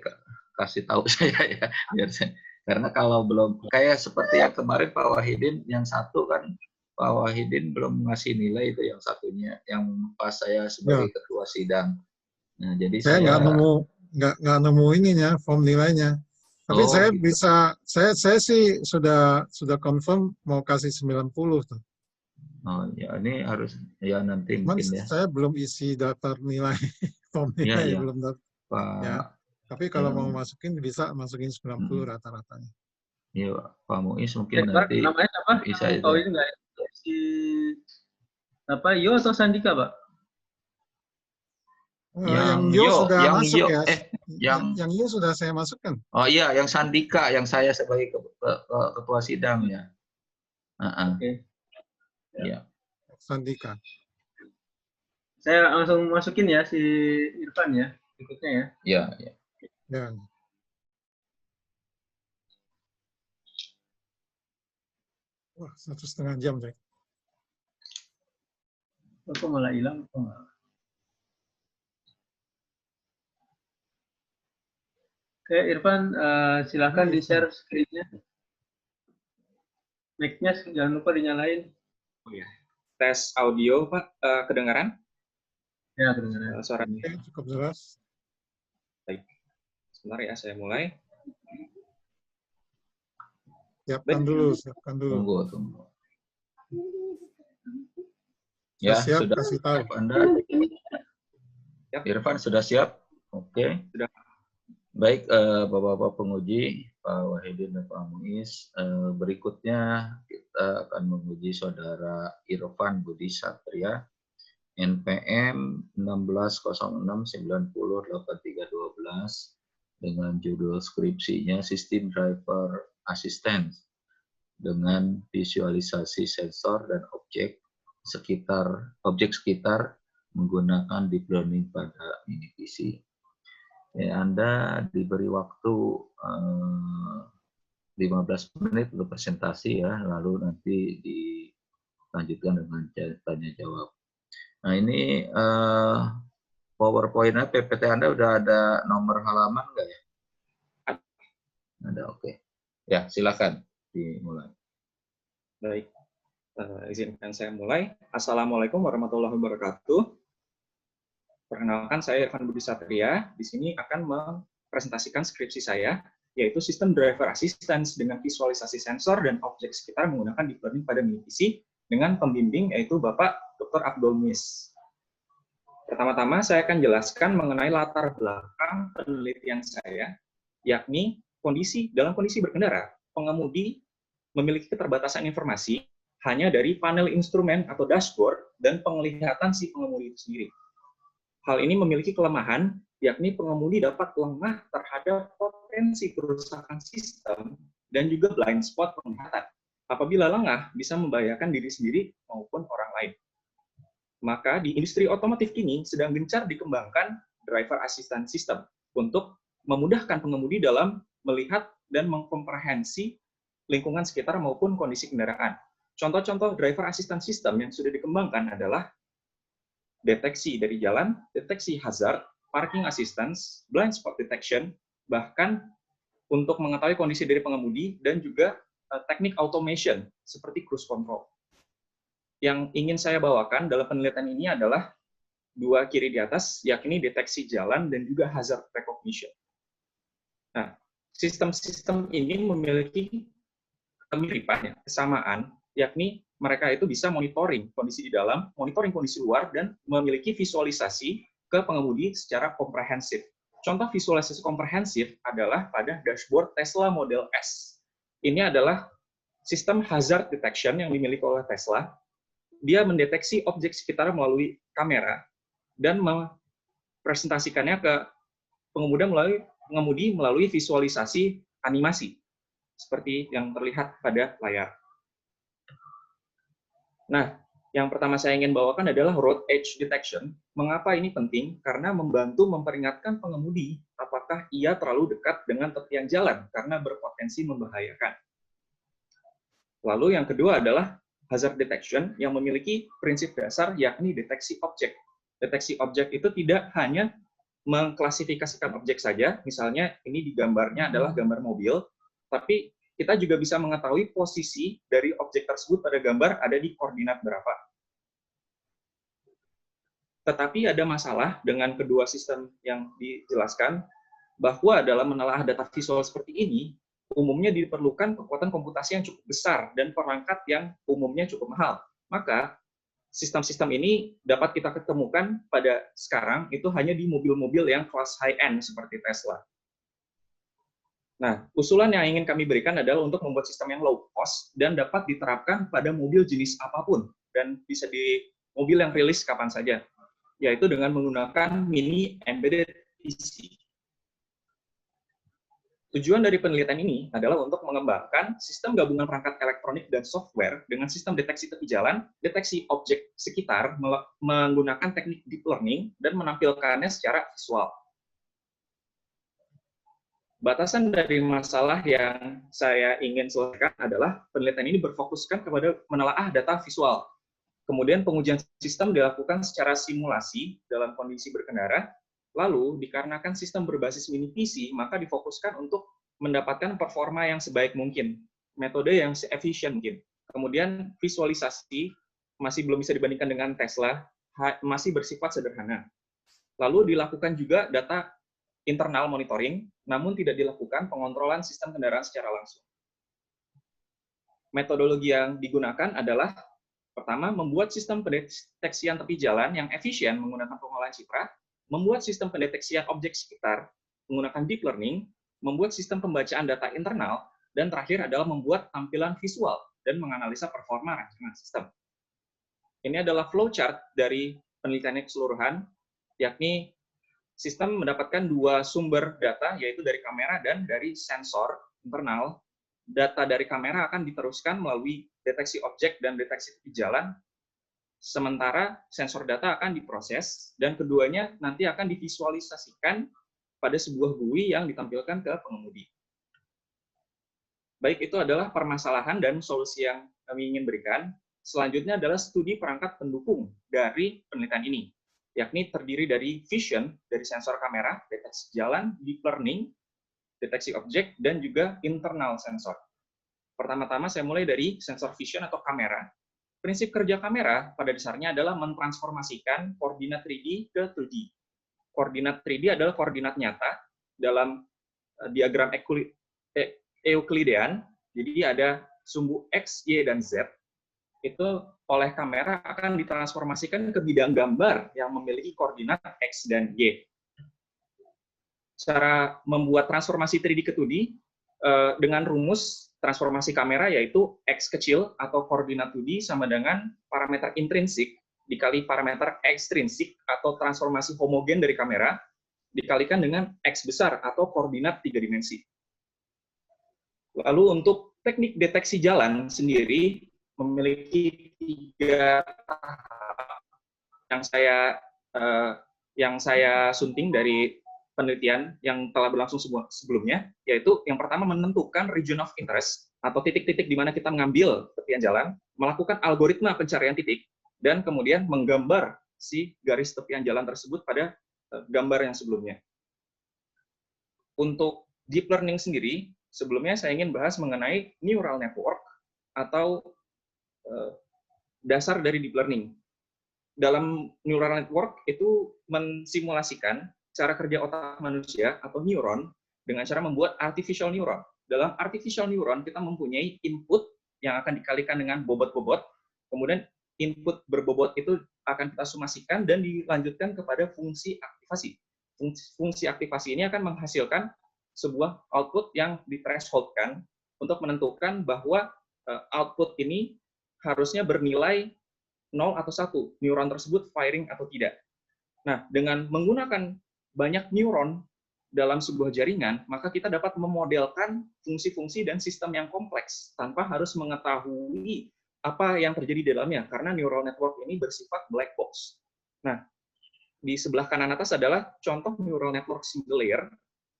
kasih tahu saya ya, biar saya, karena kalau belum kayak seperti yang kemarin Pak Wahidin yang satu kan Pak Wahidin belum ngasih nilai itu yang satunya yang pas saya sebagai ketua sidang. Nah, jadi Saya nggak nemu ininya form nilainya. Tapi saya gitu. bisa saya sih sudah confirm mau kasih 90 tuh. Oh ya, ini harus ya nanti Cuman mungkin ya. saya belum isi daftar nilai form nilai Ya. belum daftar. Pak, Ya. Tapi kalau mau masukin bisa masukin 90 rata-ratanya. Iya, Pak Muiz mungkin Pak, nanti namanya apa? bisa itu. Oh, ini enggak si apa Yo atau Sandika, Pak? Yang Yo sudah masuk ya. Yang Yo sudah saya masukkan. Oh iya, yang Sandika, yang saya sebagai ketua sidang ya. Oke. Ya. Sandika. Saya langsung masukin ya si Irfan ya, berikutnya ya. Iya, ya. Ya. Wah, 1,5 jam, Jack. Kok malah hilang? Oke, Irfan, silakan di-share screen-nya. Mic-nya jangan lupa dinyalain. Oh ya. Tes audio, Pak. Kedengaran? Ya, kedengaran. Suaranya. Oke, cukup jelas. Baik. Sebentar ya, saya mulai. Siapkan dulu. Tunggu. Ya, siap, sudah kasih tahu. Anda. Siap. Irfan sudah siap? Oke. Sudah. Baik, Bapak-Bapak penguji, Pak Wahidin dan Pak Muiz. Berikutnya kita akan menguji Saudara Irfan Budi Satria, NPM 1606908312 dengan judul skripsinya Sistem Driver Assistance dengan visualisasi sensor dan objek sekitar menggunakan deep learning pada mini PC. Ya, Anda diberi waktu 15 menit untuk presentasi ya, lalu nanti dilanjutkan dengan tanya jawab. Nah ini PowerPoint-nya, PPT Anda udah ada nomor halaman nggak ya? Ada, oke. Ya, silakan dimulai. Baik, izinkan saya mulai. Assalamualaikum warahmatullahi wabarakatuh. Perkenalkan, saya Irfan Budi Satria. Di sini akan mempresentasikan skripsi saya, yaitu Sistem Driver Assistance dengan visualisasi sensor dan objek sekitar menggunakan deep learning pada mini PC dengan pembimbing yaitu Bapak Dr. Abdul Muiz. Pertama-tama saya akan jelaskan mengenai latar belakang penelitian saya, yakni dalam kondisi berkendara, pengemudi memiliki keterbatasan informasi hanya dari panel instrumen atau dashboard dan penglihatan si pengemudi itu sendiri. Hal ini memiliki kelemahan, yakni pengemudi dapat lengah terhadap potensi kerusakan sistem dan juga blind spot penglihatan. Apabila lengah, bisa membahayakan diri sendiri maupun orang lain. Maka di industri otomotif kini sedang gencar dikembangkan driver assistance system untuk memudahkan pengemudi dalam melihat dan mengkomprehensi lingkungan sekitar maupun kondisi kendaraan. Contoh-contoh driver assistance system yang sudah dikembangkan adalah deteksi dari jalan, deteksi hazard, parking assistance, blind spot detection, bahkan untuk mengetahui kondisi dari pengemudi dan juga teknik automation seperti cruise control. Yang ingin saya bawakan dalam penelitian ini adalah dua kiri di atas, yakni deteksi jalan dan juga hazard recognition. Nah, sistem-sistem ini memiliki kemiripan, kesamaan, yakni mereka itu bisa monitoring kondisi di dalam, monitoring kondisi luar, dan memiliki visualisasi ke pengemudi secara komprehensif. Contoh visualisasi komprehensif adalah pada dashboard Tesla Model S. Ini adalah sistem hazard detection yang dimiliki oleh Tesla. Dia mendeteksi objek sekitar melalui kamera dan mempresentasikannya ke pengemudi melalui visualisasi animasi seperti yang terlihat pada layar. Nah, yang pertama saya ingin bawakan adalah road edge detection. Mengapa ini penting? Karena membantu memperingatkan pengemudi apakah ia terlalu dekat dengan tepian jalan karena berpotensi membahayakan. Lalu yang kedua adalah hazard detection yang memiliki prinsip dasar yakni deteksi objek. Deteksi objek itu tidak hanya mengklasifikasikan objek saja, misalnya ini di gambarnya adalah gambar mobil, tapi kita juga bisa mengetahui posisi dari objek tersebut pada gambar ada di koordinat berapa. Tetapi ada masalah dengan kedua sistem yang dijelaskan, bahwa dalam menelaah data visual seperti ini, umumnya diperlukan kekuatan komputasi yang cukup besar dan perangkat yang umumnya cukup mahal. Maka, sistem-sistem ini dapat kita ketemukan pada sekarang itu hanya di mobil-mobil yang kelas high-end seperti Tesla. Nah, usulan yang ingin kami berikan adalah untuk membuat sistem yang low cost dan dapat diterapkan pada mobil jenis apapun dan bisa di mobil yang rilis kapan saja, yaitu dengan menggunakan mini embedded PC. Tujuan dari penelitian ini adalah untuk mengembangkan sistem gabungan perangkat elektronik dan software dengan sistem deteksi tepi jalan, deteksi objek sekitar menggunakan teknik deep learning dan menampilkannya secara visual. Batasan dari masalah yang saya ingin selesaikan adalah penelitian ini berfokuskan kepada menelaah data visual. Kemudian pengujian sistem dilakukan secara simulasi dalam kondisi berkendara. Lalu, dikarenakan sistem berbasis mini PC, maka difokuskan untuk mendapatkan performa yang sebaik mungkin, metode yang se-efisien mungkin. Kemudian, visualisasi masih belum bisa dibandingkan dengan Tesla, masih bersifat sederhana. Lalu, dilakukan juga data internal monitoring, namun tidak dilakukan pengontrolan sistem kendaraan secara langsung. Metodologi yang digunakan adalah, pertama, membuat sistem pendeteksian tepi jalan yang efisien menggunakan pengolahan citra, membuat sistem pendeteksian objek sekitar menggunakan deep learning, membuat sistem pembacaan data internal, dan terakhir adalah membuat tampilan visual dan menganalisa performa rancangan sistem. Ini adalah flowchart dari penelitiannya keseluruhan, yakni sistem mendapatkan dua sumber data, yaitu dari kamera dan dari sensor internal. Data dari kamera akan diteruskan melalui deteksi objek dan deteksi tepi jalan, sementara sensor data akan diproses, dan keduanya nanti akan divisualisasikan pada sebuah GUI yang ditampilkan ke pengemudi. Baik, itu adalah permasalahan dan solusi yang kami ingin berikan. Selanjutnya adalah studi perangkat pendukung dari penelitian ini, yakni terdiri dari vision, dari sensor kamera, deteksi jalan, deep learning, deteksi objek, dan juga internal sensor. Pertama-tama saya mulai dari sensor vision atau kamera. Prinsip kerja kamera pada dasarnya adalah mentransformasikan koordinat 3D ke 2D. Koordinat 3D adalah koordinat nyata dalam diagram Euklidean. Jadi ada sumbu X, Y, dan Z. Itu oleh kamera akan ditransformasikan ke bidang gambar yang memiliki koordinat X dan Y. Cara membuat transformasi 3D ke 2D dengan rumus transformasi kamera yaitu X kecil atau koordinat 2D sama dengan parameter intrinsik dikali parameter ekstrinsik atau transformasi homogen dari kamera dikalikan dengan X besar atau koordinat 3 dimensi. Lalu untuk teknik deteksi jalan sendiri memiliki 3 tahap yang saya sunting dari penelitian yang telah berlangsung sebelumnya, yaitu yang pertama menentukan region of interest, atau titik-titik di mana kita mengambil tepian jalan, melakukan algoritma pencarian titik, dan kemudian menggambar si garis tepian jalan tersebut pada gambar yang sebelumnya. Untuk deep learning sendiri, sebelumnya saya ingin bahas mengenai neural network, atau dasar dari deep learning. Dalam neural network itu mensimulasikan cara kerja otak manusia atau neuron dengan cara membuat artificial neuron. Dalam artificial neuron kita mempunyai input yang akan dikalikan dengan bobot-bobot, kemudian input berbobot itu akan kita sumasikan dan dilanjutkan kepada fungsi aktivasi. Fungsi aktivasi ini akan menghasilkan sebuah output yang di-thresholdkan untuk menentukan bahwa output ini harusnya bernilai 0 atau 1, neuron tersebut firing atau tidak. Nah, dengan menggunakan banyak neuron dalam sebuah jaringan, maka kita dapat memodelkan fungsi-fungsi dan sistem yang kompleks tanpa harus mengetahui apa yang terjadi di dalamnya, karena neural network ini bersifat black box. Nah, di sebelah kanan atas adalah contoh neural network single layer.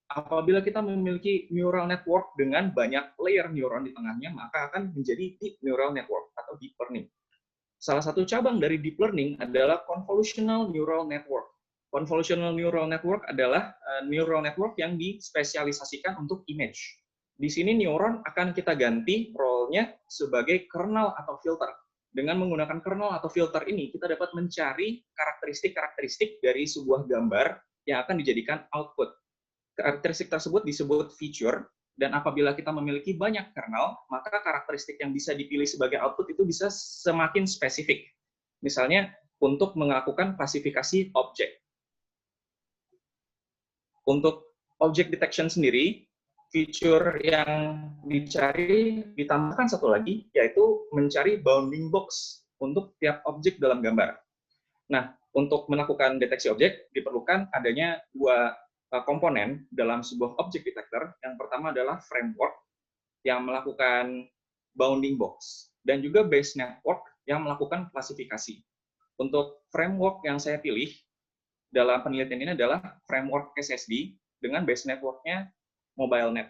Apabila kita memiliki neural network dengan banyak layer neuron di tengahnya, maka akan menjadi deep neural network atau deep learning. Salah satu cabang dari deep learning adalah convolutional neural network. Convolutional neural network adalah neural network yang dispesialisasikan untuk image. Di sini neuron akan kita ganti role-nya sebagai kernel atau filter. Dengan menggunakan kernel atau filter ini, kita dapat mencari karakteristik-karakteristik dari sebuah gambar yang akan dijadikan output. Karakteristik tersebut disebut feature, dan apabila kita memiliki banyak kernel, maka karakteristik yang bisa dipilih sebagai output itu bisa semakin spesifik. Misalnya, untuk melakukan klasifikasi objek. Untuk object detection sendiri, feature yang dicari ditambahkan satu lagi, yaitu mencari bounding box untuk tiap objek dalam gambar. Nah, untuk melakukan deteksi objek, diperlukan adanya dua komponen dalam sebuah object detector. Yang pertama adalah framework yang melakukan bounding box, dan juga base network yang melakukan klasifikasi. Untuk framework yang saya pilih dalam penelitian ini adalah framework SSD dengan base networknya MobileNet.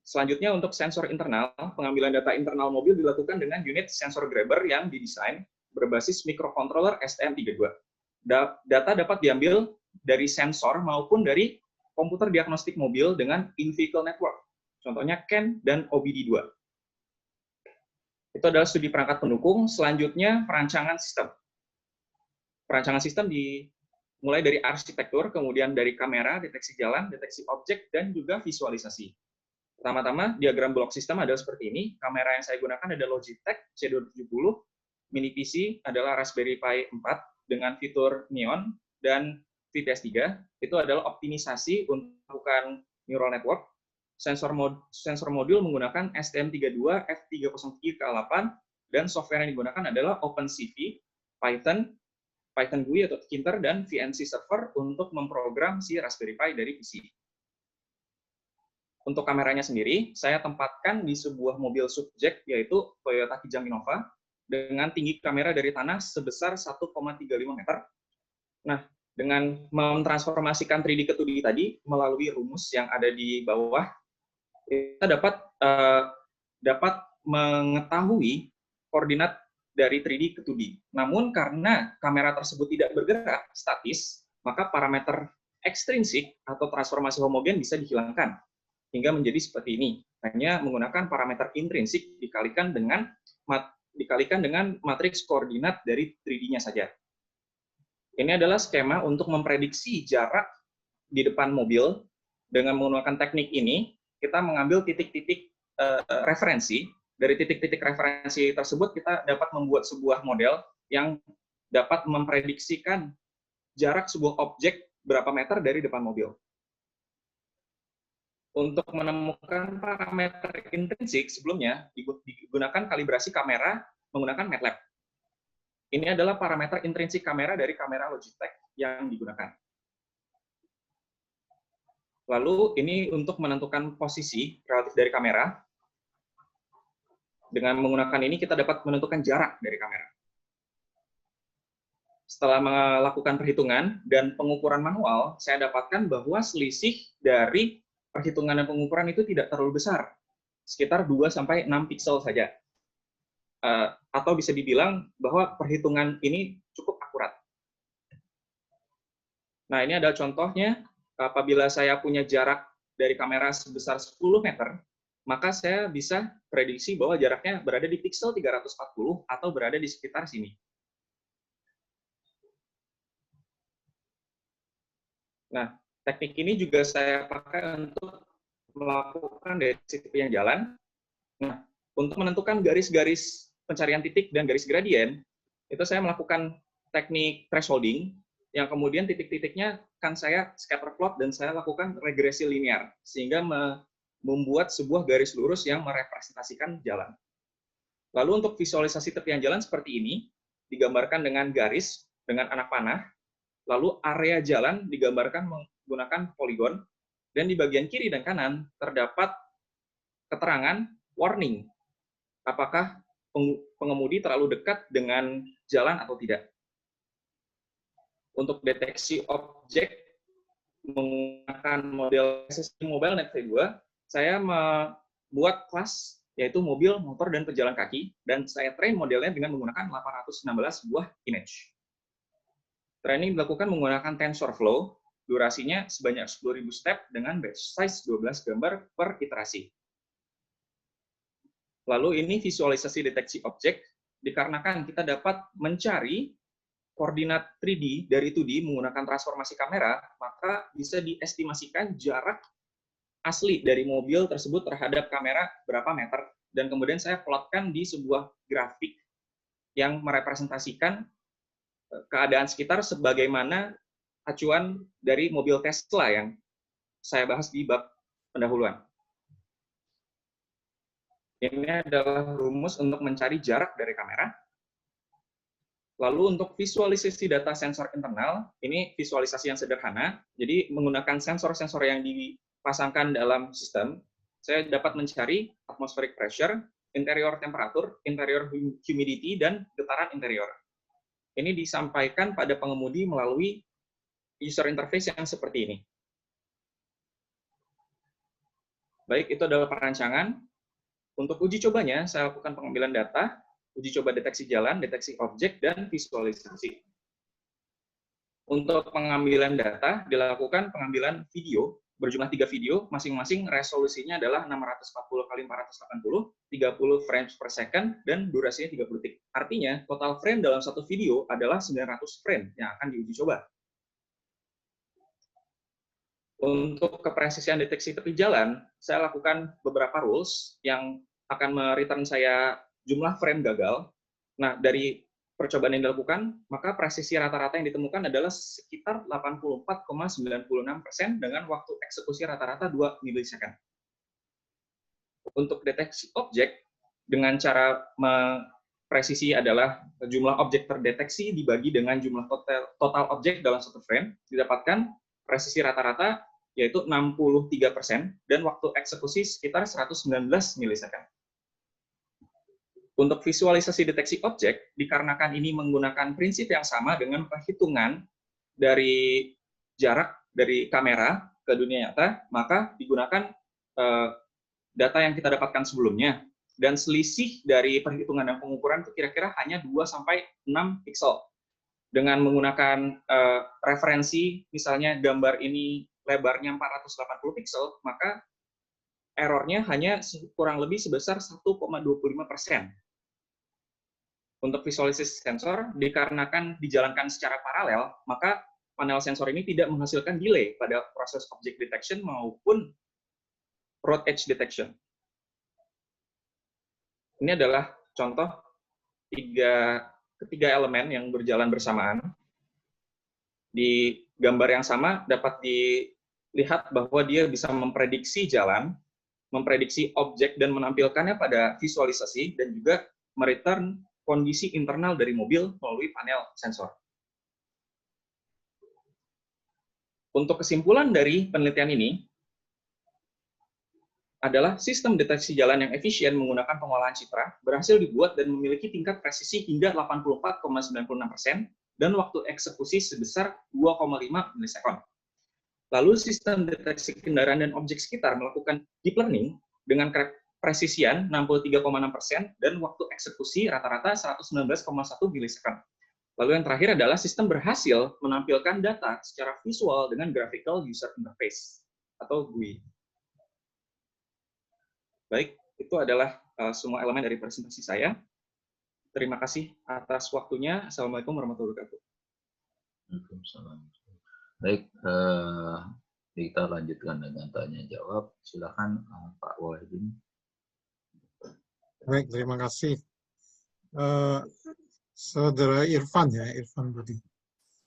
Selanjutnya untuk sensor internal, pengambilan data internal mobil dilakukan dengan unit sensor grabber yang didesain berbasis microcontroller STM32. Data dapat diambil dari sensor maupun dari komputer diagnostik mobil dengan in-vehicle network, contohnya CAN dan OBD2. Itu adalah studi perangkat pendukung. Selanjutnya, perancangan sistem. Perancangan sistem dimulai dari arsitektur, kemudian dari kamera, deteksi jalan, deteksi objek, dan juga visualisasi. Pertama-tama, diagram blok sistem adalah seperti ini. Kamera yang saya gunakan adalah Logitech C270, mini PC adalah Raspberry Pi 4, dengan fitur neon, dan VTS3 itu adalah optimisasi untuk melakukan neural network. Sensor modul menggunakan STM32 F303K8, dan software yang digunakan adalah OpenCV, Python GUI atau Tkinter, dan VNC Server untuk memprogram si Raspberry Pi dari PC. Untuk kameranya sendiri, saya tempatkan di sebuah mobil subjek, yaitu Toyota Kijang Innova, dengan tinggi kamera dari tanah sebesar 1,35 meter. Nah, dengan mentransformasikan 3D ke 2D tadi melalui rumus yang ada di bawah, kita dapat mengetahui koordinat dari 3D ke 2D. Namun karena kamera tersebut tidak bergerak statis, maka parameter ekstrinsik atau transformasi homogen bisa dihilangkan hingga menjadi seperti ini. Hanya menggunakan parameter intrinsik dikalikan dengan matriks koordinat dari 3D-nya saja. Ini adalah skema untuk memprediksi jarak di depan mobil. Dengan menggunakan teknik ini, kita mengambil titik-titik referensi. Dari titik-titik referensi tersebut, kita dapat membuat sebuah model yang dapat memprediksikan jarak sebuah objek berapa meter dari depan mobil. Untuk menemukan parameter intrinsik, sebelumnya digunakan kalibrasi kamera menggunakan MATLAB. Ini adalah parameter intrinsik kamera dari kamera Logitech yang digunakan. Lalu ini untuk menentukan posisi relatif dari kamera. Dengan menggunakan ini kita dapat menentukan jarak dari kamera. Setelah melakukan perhitungan dan pengukuran manual, saya dapatkan bahwa selisih dari perhitungan dan pengukuran itu tidak terlalu besar, sekitar 2-6 piksel saja. Atau bisa dibilang bahwa perhitungan ini cukup akurat. Nah, ini adalah contohnya. Apabila saya punya jarak dari kamera sebesar 10 meter, maka saya bisa prediksi bahwa jaraknya berada di piksel 340 atau berada di sekitar sini. Nah, teknik ini juga saya pakai untuk melakukan deteksi yang jalan. Nah, untuk menentukan garis-garis pencarian titik dan garis gradien, itu saya melakukan teknik thresholding, yang kemudian titik-titiknya kan saya scatter plot dan saya lakukan regresi linear, sehingga membuat sebuah garis lurus yang merepresentasikan jalan. Lalu untuk visualisasi tepian jalan seperti ini, digambarkan dengan garis, dengan anak panah, lalu area jalan digambarkan menggunakan poligon, dan di bagian kiri dan kanan terdapat keterangan warning, apakah pengemudi terlalu dekat dengan jalan atau tidak. Untuk deteksi objek menggunakan model sistem mobile NetV2, saya membuat kelas yaitu mobil, motor, dan pejalan kaki, dan saya train modelnya dengan menggunakan 816 buah image. Training dilakukan menggunakan TensorFlow, durasinya sebanyak 10.000 step dengan batch size 12 gambar per iterasi. Lalu ini visualisasi deteksi objek, dikarenakan kita dapat mencari koordinat 3D dari 2D menggunakan transformasi kamera, maka bisa diestimasikan jarak asli dari mobil tersebut terhadap kamera berapa meter, dan kemudian saya plotkan di sebuah grafik yang merepresentasikan keadaan sekitar sebagaimana acuan dari mobil Tesla yang saya bahas di bab pendahuluan. Ini adalah rumus untuk mencari jarak dari kamera. Lalu untuk visualisasi data sensor internal, ini visualisasi yang sederhana, jadi menggunakan sensor-sensor yang dipasangkan dalam sistem, saya dapat mencari atmospheric pressure, interior temperatur, interior humidity, dan getaran interior. Ini disampaikan pada pengemudi melalui user interface yang seperti ini. Baik, itu adalah perancangan. Untuk uji cobanya, saya lakukan pengambilan data, uji coba deteksi jalan, deteksi objek, dan visualisasi. Untuk pengambilan data, dilakukan pengambilan video, berjumlah 3 video, masing-masing resolusinya adalah 640 x 480, 30 frames per second, dan durasinya 30 detik. Artinya, total frame dalam satu video adalah 900 frame yang akan diuji coba. Untuk kepresisian deteksi tepi jalan, saya lakukan beberapa rules yang akan mereturn saya jumlah frame gagal. Nah, dari percobaan yang dilakukan, maka presisi rata-rata yang ditemukan adalah sekitar 84,96% dengan waktu eksekusi rata-rata 2 milisecond. Untuk deteksi objek, dengan cara presisi adalah jumlah objek terdeteksi dibagi dengan jumlah total objek dalam satu frame, didapatkan presisi rata-rata yaitu 63% dan waktu eksekusi sekitar 119 milisecond. Untuk visualisasi deteksi objek, dikarenakan ini menggunakan prinsip yang sama dengan perhitungan dari jarak dari kamera ke dunia nyata, maka digunakan data yang kita dapatkan sebelumnya, dan selisih dari perhitungan dan pengukuran itu kira-kira hanya 2-6 pixel. Dengan menggunakan referensi, misalnya gambar ini lebarnya 480 pixel, maka errornya hanya kurang lebih sebesar 1,25%. Untuk visualisasi sensor, dikarenakan dijalankan secara paralel, maka panel sensor ini tidak menghasilkan delay pada proses object detection maupun road edge detection. Ini adalah contoh ketiga elemen yang berjalan bersamaan. Di gambar yang sama dapat dilihat bahwa dia bisa memprediksi jalan, memprediksi objek, dan menampilkannya pada visualisasi, dan juga mereturn kondisi internal dari mobil melalui panel sensor. Untuk kesimpulan dari penelitian ini adalah sistem deteksi jalan yang efisien menggunakan pengolahan citra berhasil dibuat dan memiliki tingkat presisi hingga 84,96% dan waktu eksekusi sebesar 2,5 milisekund. Lalu sistem deteksi kendaraan dan objek sekitar melakukan deep learning dengan presisian 63,6% dan waktu eksekusi rata-rata 119,1 milisekund. Lalu yang terakhir adalah sistem berhasil menampilkan data secara visual dengan graphical user interface atau GUI. Baik, itu adalah semua elemen dari presentasi saya. Terima kasih atas waktunya. Assalamualaikum warahmatullahi wabarakatuh. Waalaikumsalam. Baik, kita lanjutkan dengan tanya jawab. Silakan Pak Wahidin. Baik, terima kasih. Saudara Irfan ya, Irfan Budi.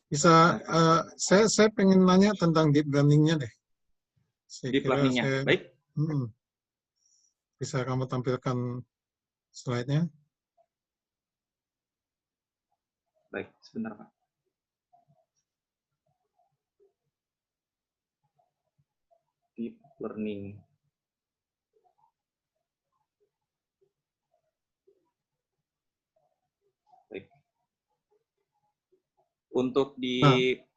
Bisa, saya pengen nanya tentang deep learning-nya deh. Deep learning-nya, baik. Bisa kamu tampilkan slide-nya? Baik, sebentar Pak. Deep learning. Baik. Untuk di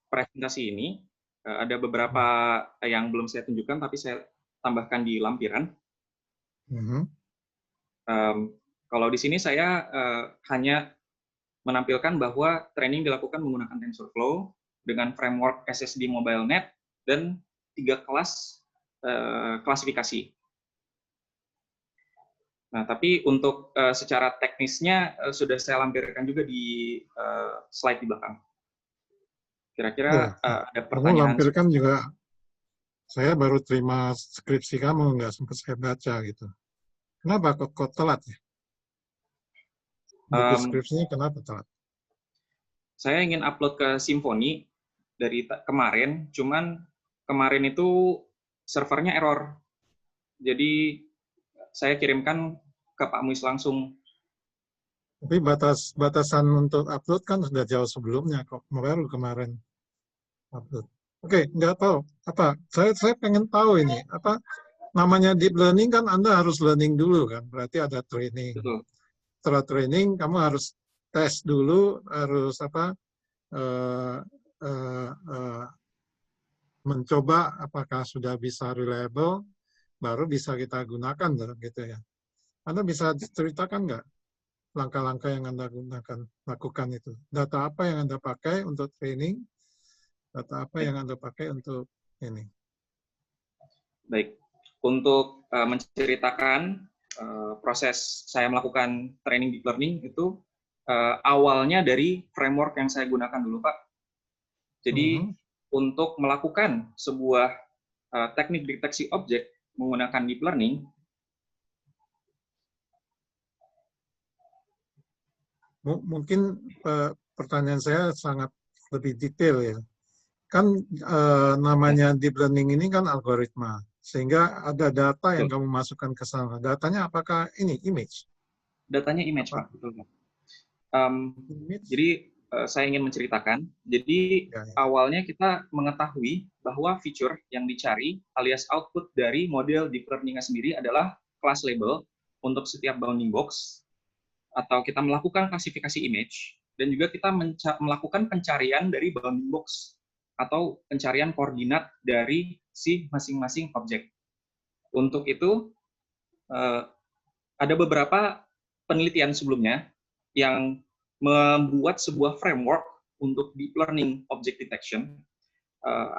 presentasi ini ada beberapa yang belum saya tunjukkan, tapi saya tambahkan di lampiran. Kalau di sini saya hanya menampilkan bahwa training dilakukan menggunakan TensorFlow dengan framework SSD MobileNet dan 3 kelas klasifikasi. Nah, tapi untuk secara teknisnya sudah saya lampirkan juga di slide di belakang. Kira-kira ada pertanyaan? Kamu lampirkan juga, saya baru terima skripsi kamu, nggak sempat saya baca gitu. Kenapa kok telat ya? Buku skripsinya kenapa telat? Saya ingin upload ke Symfony dari kemarin, cuman kemarin itu servernya error. Jadi saya kirimkan ke Pak Muis langsung. Tapi batasan untuk upload kan sudah jauh sebelumnya kok, baru kemarin upload. Oke, nggak tahu apa. Saya pengen tahu ini apa namanya deep learning kan Anda harus learning dulu kan, berarti ada training. Betul. Setelah training kamu harus tes dulu, harus apa mencoba apakah sudah bisa reliable, baru bisa kita gunakan gitu ya. Anda bisa ceritakan nggak langkah-langkah yang Anda lakukan itu? Data apa yang Anda pakai untuk training? Data apa yang Anda pakai untuk ini? Baik, untuk menceritakan proses saya melakukan training deep learning itu awalnya dari framework yang saya gunakan dulu, Pak. Jadi untuk melakukan sebuah teknik deteksi objek menggunakan deep learning, mungkin pertanyaan saya sangat lebih detail ya. Kan namanya deep learning ini kan algoritma, sehingga ada data yang kamu masukkan ke sana. Datanya apakah ini image? Datanya image, Pak. Betul, Pak. Jadi saya ingin menceritakan. Jadi awalnya kita mengetahui bahwa feature yang dicari alias output dari model deep learning sendiri adalah class label untuk setiap bounding box, atau kita melakukan klasifikasi image, dan juga kita melakukan pencarian dari bounding box atau pencarian koordinat dari si masing-masing objek. Untuk itu ada beberapa penelitian sebelumnya yang membuat sebuah framework untuk deep learning object detection,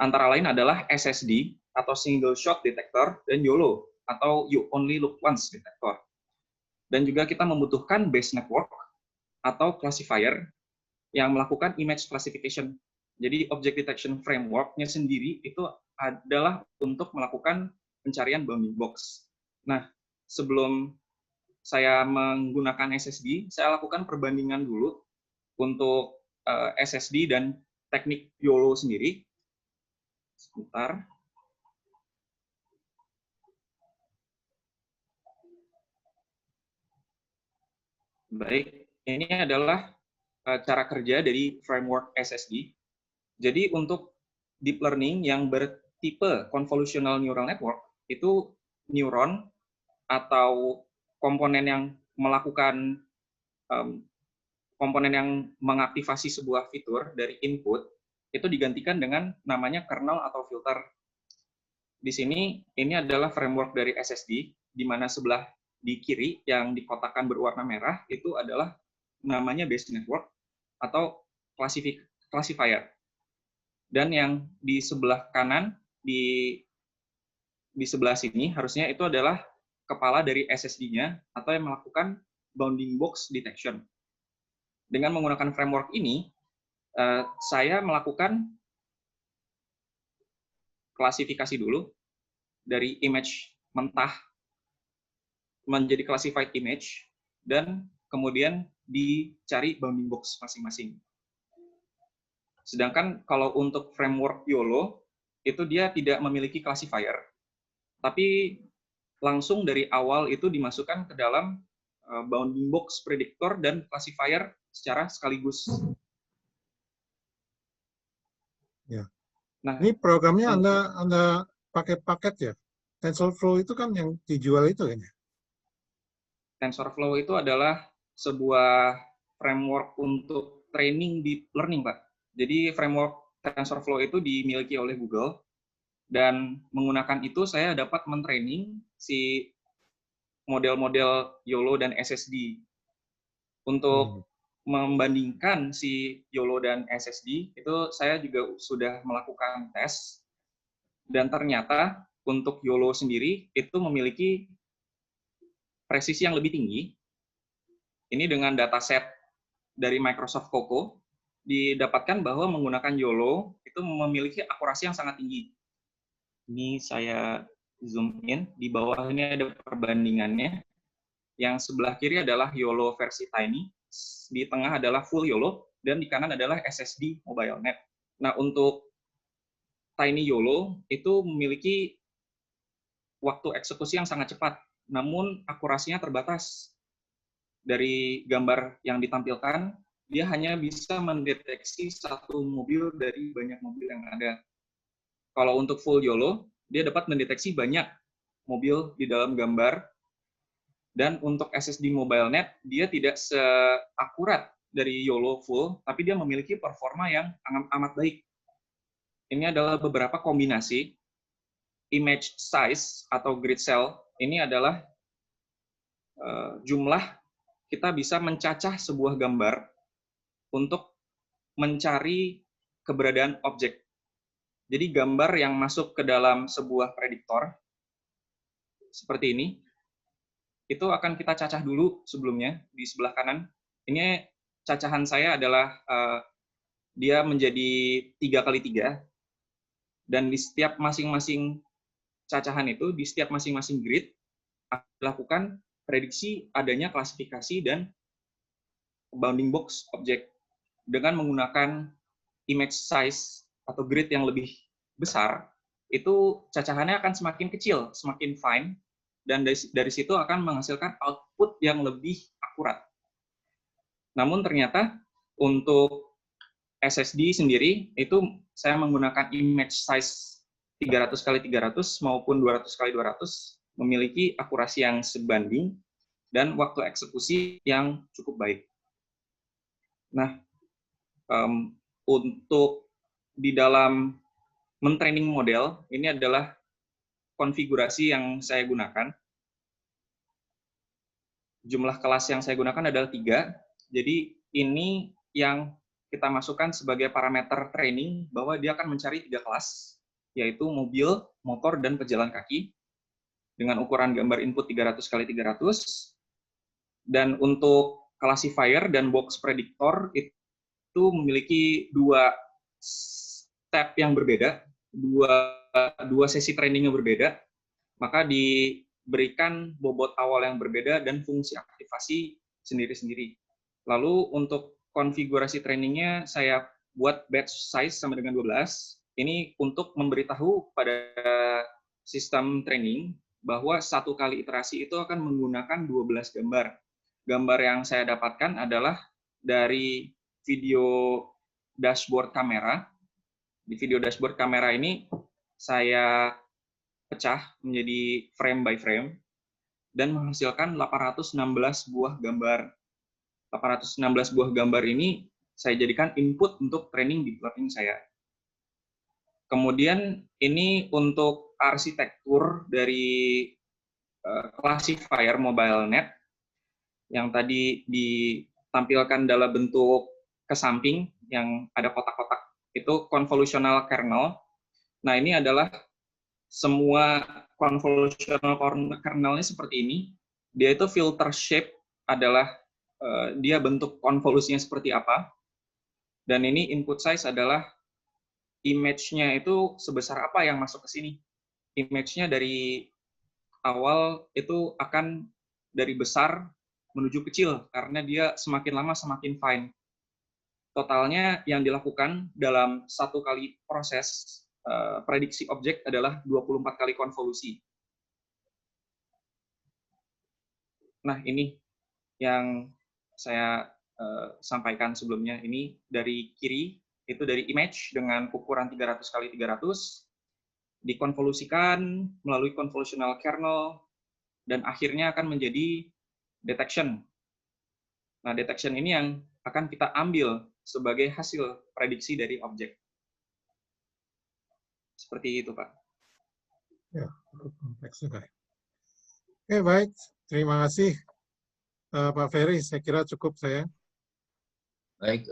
antara lain adalah SSD atau single shot detector dan YOLO atau you only look once detector. Dan juga kita membutuhkan base network atau classifier yang melakukan image classification. Jadi object detection framework-nya sendiri itu adalah untuk melakukan pencarian bounding box. Nah, sebelum saya menggunakan SSD, saya lakukan perbandingan dulu untuk SSD dan teknik YOLO sendiri. Sebentar. Baik, ini adalah cara kerja dari framework SSD. Jadi untuk deep learning yang bertipe convolutional neural network, itu neuron atau komponen yang melakukan komponen yang mengaktifasi sebuah fitur dari input, itu digantikan dengan namanya kernel atau filter. Di sini, ini adalah framework dari SSD, di mana sebelah di kiri yang dikotakkan berwarna merah, itu adalah namanya base network atau classifier. Dan yang di sebelah kanan, di sebelah sini, harusnya itu adalah kepala dari SSD-nya, atau yang melakukan bounding box detection. Dengan menggunakan framework ini, saya melakukan klasifikasi dulu dari image mentah menjadi classified image, dan kemudian dicari bounding box masing-masing. Sedangkan kalau untuk framework YOLO, itu dia tidak memiliki classifier, tapi langsung dari awal itu dimasukkan ke dalam bounding box predictor dan classifier secara sekaligus. Ya. Nah, Ini programnya Anda pakai paket ya? TensorFlow itu kan yang dijual itu kan ya? TensorFlow itu adalah sebuah framework untuk training deep learning, Pak. Jadi framework TensorFlow itu dimiliki oleh Google, dan menggunakan itu saya dapat mentraining si model-model YOLO dan SSD. Untuk membandingkan si YOLO dan SSD, itu saya juga sudah melakukan tes, dan ternyata untuk YOLO sendiri itu memiliki presisi yang lebih tinggi. Ini dengan dataset dari Microsoft Coco, didapatkan bahwa menggunakan YOLO itu memiliki akurasi yang sangat tinggi. Ini saya zoom in, di bawah ini ada perbandingannya. Yang sebelah kiri adalah YOLO versi Tiny, di tengah adalah full YOLO, dan di kanan adalah SSD MobileNet. Nah, untuk Tiny YOLO itu memiliki waktu eksekusi yang sangat cepat, namun akurasinya terbatas. Dari gambar yang ditampilkan, dia hanya bisa mendeteksi satu mobil dari banyak mobil yang ada. Kalau untuk full YOLO, dia dapat mendeteksi banyak mobil di dalam gambar. Dan untuk SSD MobileNet, dia tidak seakurat dari YOLO full, tapi dia memiliki performa yang amat baik. Ini adalah beberapa kombinasi. Image size atau grid cell, ini adalah jumlah kita bisa mencacah sebuah gambar untuk mencari keberadaan objek. Jadi gambar yang masuk ke dalam sebuah prediktor, seperti ini, itu akan kita cacah dulu sebelumnya di sebelah kanan. Ini cacahan saya adalah dia menjadi 3x3, dan di setiap masing-masing cacahan itu, di setiap masing-masing grid, akan dilakukan prediksi adanya klasifikasi dan bounding box objek. Dengan menggunakan image size atau grid yang lebih besar, itu cacahannya akan semakin kecil, semakin fine, dan dari situ akan menghasilkan output yang lebih akurat. Namun ternyata untuk SSD sendiri, itu saya menggunakan image size 300x300 maupun 200x200, memiliki akurasi yang sebanding dan waktu eksekusi yang cukup baik. Nah, untuk di dalam mentraining model, ini adalah konfigurasi yang saya gunakan. Jumlah kelas yang saya gunakan adalah 3. Jadi ini yang kita masukkan sebagai parameter training, bahwa dia akan mencari 3 kelas, yaitu mobil, motor, dan pejalan kaki, dengan ukuran gambar input 300x300. Dan untuk classifier dan box predictor itu memiliki 2 step yang berbeda, dua sesi training yang berbeda, maka diberikan bobot awal yang berbeda dan fungsi aktivasi sendiri-sendiri. Lalu untuk konfigurasi trainingnya saya buat batch size sama dengan 12. Ini untuk memberitahu pada sistem training bahwa satu kali iterasi itu akan menggunakan 12 gambar. Gambar yang saya dapatkan adalah dari video dashboard kamera. Di video dashboard kamera ini saya pecah menjadi frame by frame dan menghasilkan 816 buah gambar. 816 buah gambar ini saya jadikan input untuk training deep learning saya. Kemudian ini untuk arsitektur dari classifier MobileNet yang tadi ditampilkan dalam bentuk ke samping yang ada kotak-kotak, itu convolutional kernel. Nah, ini adalah semua convolutional kernelnya seperti ini. Dia itu filter shape adalah dia bentuk konvolusinya seperti apa. Dan ini input size adalah image-nya itu sebesar apa yang masuk ke sini. Image-nya dari awal itu akan dari besar menuju kecil, karena dia semakin lama semakin fine. Totalnya yang dilakukan dalam satu kali proses prediksi objek adalah 24 kali konvolusi. Nah, ini yang saya sampaikan sebelumnya. Ini dari kiri, itu dari image dengan ukuran 300 kali 300, dikonvolusikan melalui convolutional kernel, dan akhirnya akan menjadi detection. Nah, detection ini yang akan kita ambil sebagai hasil prediksi dari objek. Seperti itu, Pak. Ya, cukup kompleks juga. Oke, baik. Terima kasih, Pak Ferry. Saya kira cukup saya. Baik,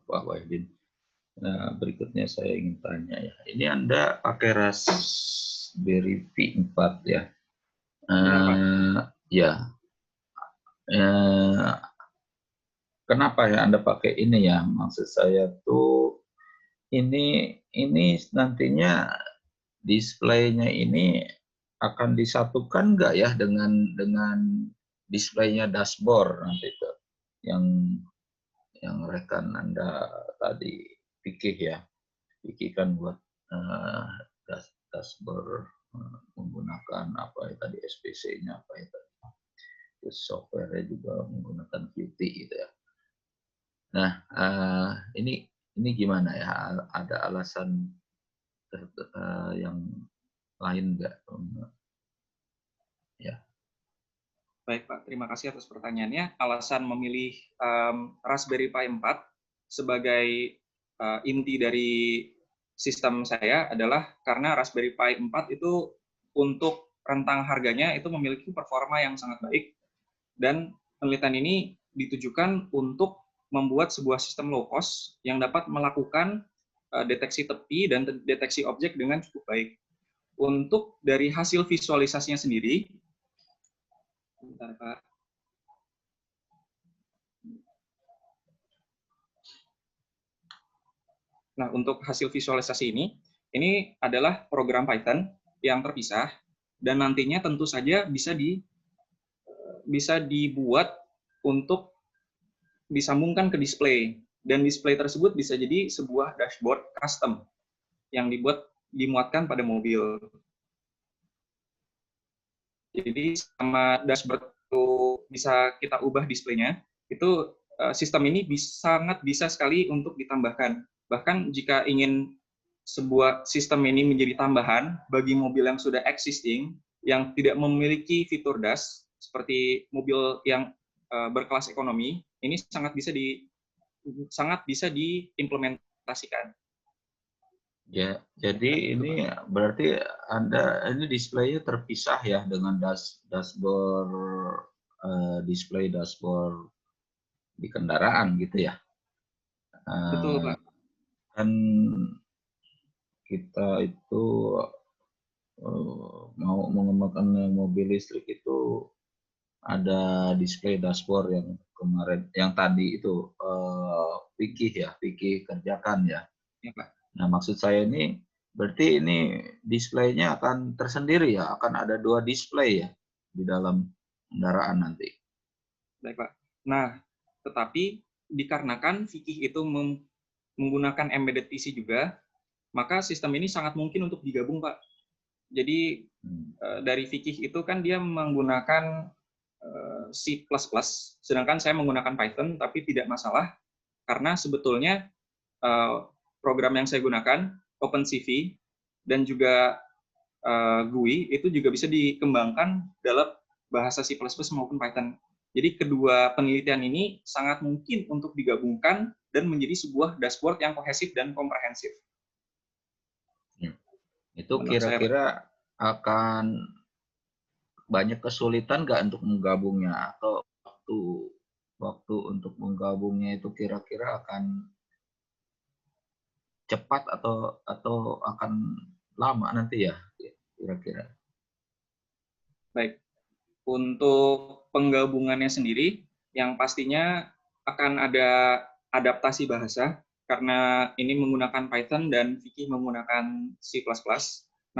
Pak Wahidin. Nah, berikutnya saya ingin tanya ya. Ini Anda pakai Raspberry Pi 4 ya? Benar, Pak. Ya. Kenapa ya Anda pakai ini ya? Maksud saya tuh ini nantinya displaynya ini akan disatukan nggak ya dengan displaynya dashboard nanti itu yang rekan Anda tadi pikir ya, pikirkan buat dashboard menggunakan apa ya tadi SPC-nya apa itu, terus software-nya juga menggunakan Qt gitu ya. Nah, ini gimana ya? Ada alasan yang lain nggak? Ya. Baik, Pak. Terima kasih atas pertanyaannya. Alasan memilih Raspberry Pi 4 sebagai inti dari sistem saya adalah karena Raspberry Pi 4 itu untuk rentang harganya itu memiliki performa yang sangat baik, dan penelitian ini ditujukan untuk membuat sebuah sistem low cost yang dapat melakukan deteksi tepi dan deteksi objek dengan cukup baik. Untuk dari hasil visualisasinya sendiri, bentar, Pak. Nah, untuk hasil visualisasi ini adalah program Python yang terpisah, dan nantinya tentu saja bisa dibuat untuk disambungkan ke display, dan display tersebut bisa jadi sebuah dashboard custom yang dimuatkan pada mobil. Jadi sama dashboard itu bisa kita ubah displaynya, itu sistem ini sangat bisa sekali untuk ditambahkan. Bahkan jika ingin sebuah sistem ini menjadi tambahan bagi mobil yang sudah existing, yang tidak memiliki fitur dash, seperti mobil yang berkelas ekonomi, ini sangat bisa diimplementasikan. Ya, jadi ini berarti Anda ini displaynya terpisah ya dengan dashboard display dashboard di kendaraan gitu ya. Betul, Pak. Kan kita itu mau mengembangkan mobil listrik itu ada display dashboard yang kemarin yang tadi itu Vicky kerjakan ya. Ya, Pak. Nah, maksud saya ini berarti ini displaynya akan tersendiri ya, akan ada 2 display ya di dalam kendaraan nanti. Baik, Pak. Nah, tetapi dikarenakan Vicky itu menggunakan embedded PC juga, maka sistem ini sangat mungkin untuk digabung, Pak. Jadi dari Vicky itu kan dia menggunakan C++, sedangkan saya menggunakan Python, tapi tidak masalah karena sebetulnya program yang saya gunakan, OpenCV, dan juga GUI, itu juga bisa dikembangkan dalam bahasa C++ maupun Python. Jadi kedua penelitian ini sangat mungkin untuk digabungkan dan menjadi sebuah dashboard yang kohesif dan komprehensif. Itu kira-kira akan banyak kesulitan nggak untuk menggabungnya, atau waktu untuk menggabungnya itu kira-kira akan cepat atau akan lama nanti ya kira-kira? Baik, untuk penggabungannya sendiri yang pastinya akan ada adaptasi bahasa karena ini menggunakan Python dan Vicky menggunakan C++.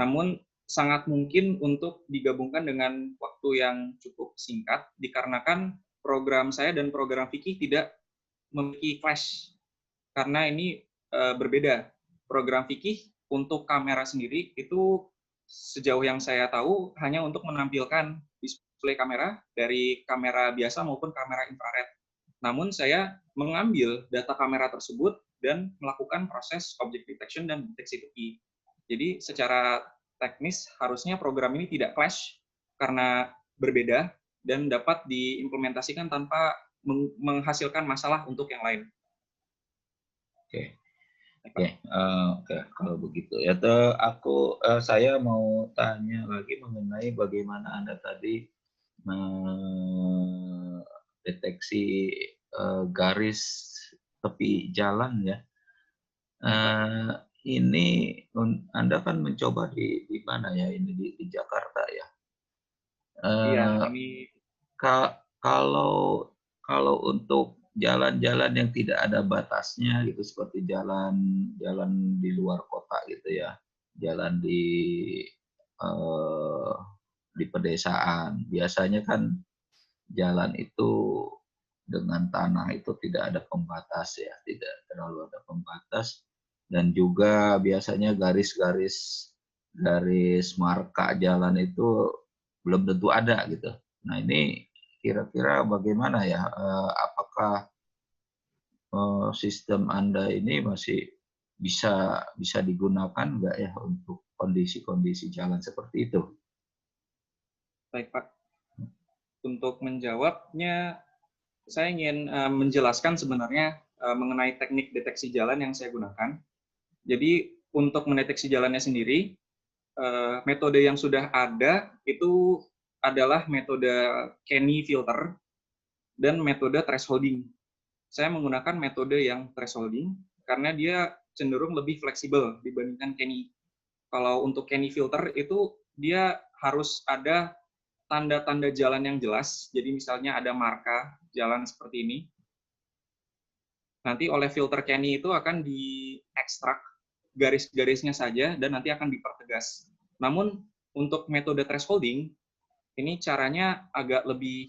Namun sangat mungkin untuk digabungkan dengan waktu yang cukup singkat dikarenakan program saya dan program Vicky tidak memiliki flash, karena ini berbeda. Program Vicky untuk kamera sendiri itu sejauh yang saya tahu hanya untuk menampilkan display kamera dari kamera biasa maupun kamera infrared. Namun saya mengambil data kamera tersebut dan melakukan proses object detection dan deteksi tepi. Jadi secara teknis harusnya program ini tidak clash karena berbeda dan dapat diimplementasikan tanpa menghasilkan masalah untuk yang lain. Oke. Oke, kalau begitu ya, saya mau tanya lagi mengenai bagaimana Anda tadi mendeteksi garis tepi jalan ya. Ini Anda kan mencoba di mana ya? Ini di Jakarta ya. Iya, ini kalau untuk jalan-jalan yang tidak ada batasnya gitu, seperti jalan di luar kota gitu ya, jalan di pedesaan, biasanya kan jalan itu dengan tanah itu tidak ada pembatas ya, tidak terlalu ada pembatas, dan juga biasanya garis marka jalan itu belum tentu ada gitu. Nah ini kira-kira bagaimana ya? Apakah sistem Anda ini masih bisa digunakan nggak ya untuk kondisi-kondisi jalan seperti itu? Baik Pak. Untuk menjawabnya, saya ingin menjelaskan sebenarnya mengenai teknik deteksi jalan yang saya gunakan. Jadi untuk mendeteksi jalannya sendiri, metode yang sudah ada itu adalah metode Kenny filter dan metode thresholding. Saya menggunakan metode yang thresholding karena dia cenderung lebih fleksibel dibandingkan Kenny. Kalau untuk Kenny filter itu dia harus ada tanda-tanda jalan yang jelas. Jadi misalnya ada marka jalan seperti ini. Nanti oleh filter Kenny itu akan diekstrak garis-garisnya saja dan nanti akan dipertegas. Namun untuk metode thresholding ini caranya agak lebih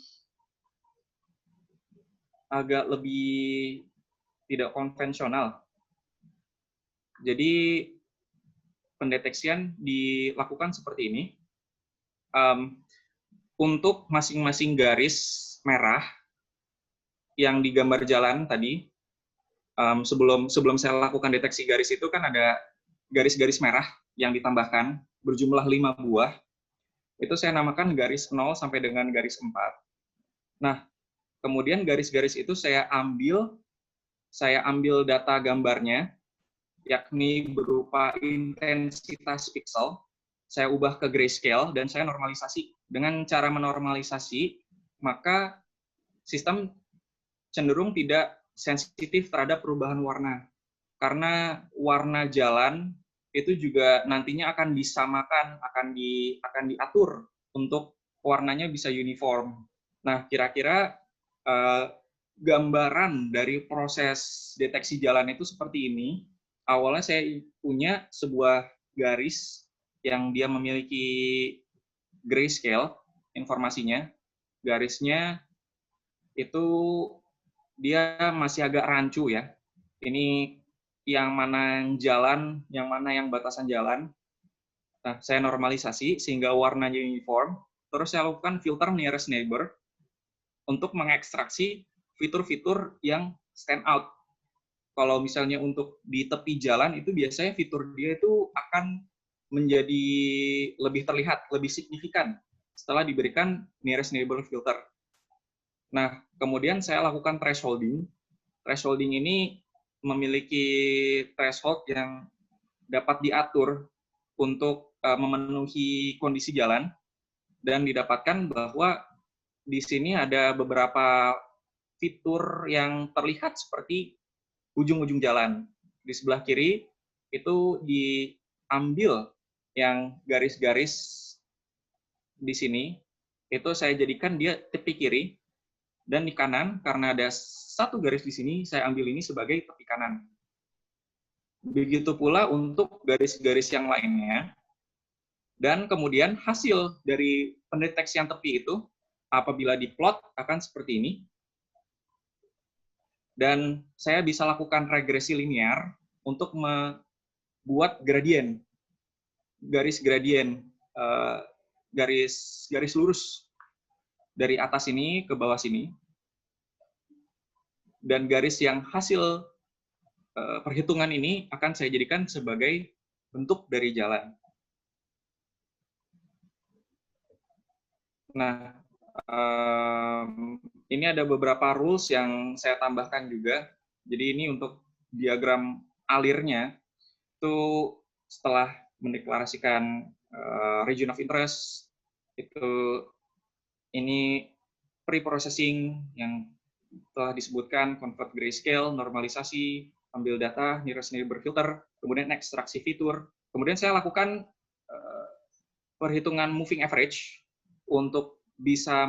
tidak konvensional. Jadi pendeteksian dilakukan seperti ini. Untuk masing-masing garis merah yang digambar jalan tadi, sebelum saya lakukan deteksi garis itu kan ada garis-garis merah yang ditambahkan berjumlah 5 buah. Itu saya namakan garis 0 sampai dengan garis 4. Nah, kemudian garis-garis itu saya ambil data gambarnya, yakni berupa intensitas pixel, saya ubah ke grayscale dan saya normalisasi. Dengan cara menormalisasi, maka sistem cenderung tidak sensitif terhadap perubahan warna. Karena warna jalan itu juga nantinya akan disamakan, akan diatur untuk warnanya bisa uniform. Nah, kira-kira gambaran dari proses deteksi jalan itu seperti ini. Awalnya saya punya sebuah garis yang dia memiliki grayscale informasinya. Garisnya itu dia masih agak rancu ya. Ini yang mana yang jalan, yang mana yang batasan jalan. Nah, saya normalisasi sehingga warnanya uniform. Terus saya lakukan filter nearest neighbor untuk mengekstraksi fitur-fitur yang stand out. Kalau misalnya untuk di tepi jalan itu biasanya fitur dia itu akan menjadi lebih terlihat, lebih signifikan setelah diberikan nearest neighbor filter. Nah, kemudian saya lakukan thresholding. Thresholding ini memiliki threshold yang dapat diatur untuk memenuhi kondisi jalan dan didapatkan bahwa di sini ada beberapa fitur yang terlihat seperti ujung-ujung jalan. Di sebelah kiri itu diambil yang garis-garis di sini, itu saya jadikan dia tepi kiri, dan di kanan, karena ada satu garis di sini, saya ambil ini sebagai tepi kanan. Begitu pula untuk garis-garis yang lainnya. Dan kemudian hasil dari pendeteksian tepi itu, apabila diplot akan seperti ini. Dan saya bisa lakukan regresi linear untuk membuat gradien, garis gradien, garis lurus. dari atas ini ke bawah sini, dan garis yang hasil perhitungan ini akan saya jadikan sebagai bentuk dari jalan. Nah, ini ada beberapa rules yang saya tambahkan juga. Jadi ini untuk diagram alirnya, itu setelah mendeklarasikan region of interest, itu ini pre-processing yang telah disebutkan, convert grayscale, normalisasi, ambil data, nearest neighbor filter, kemudian ekstraksi fitur. Kemudian saya lakukan perhitungan moving average untuk bisa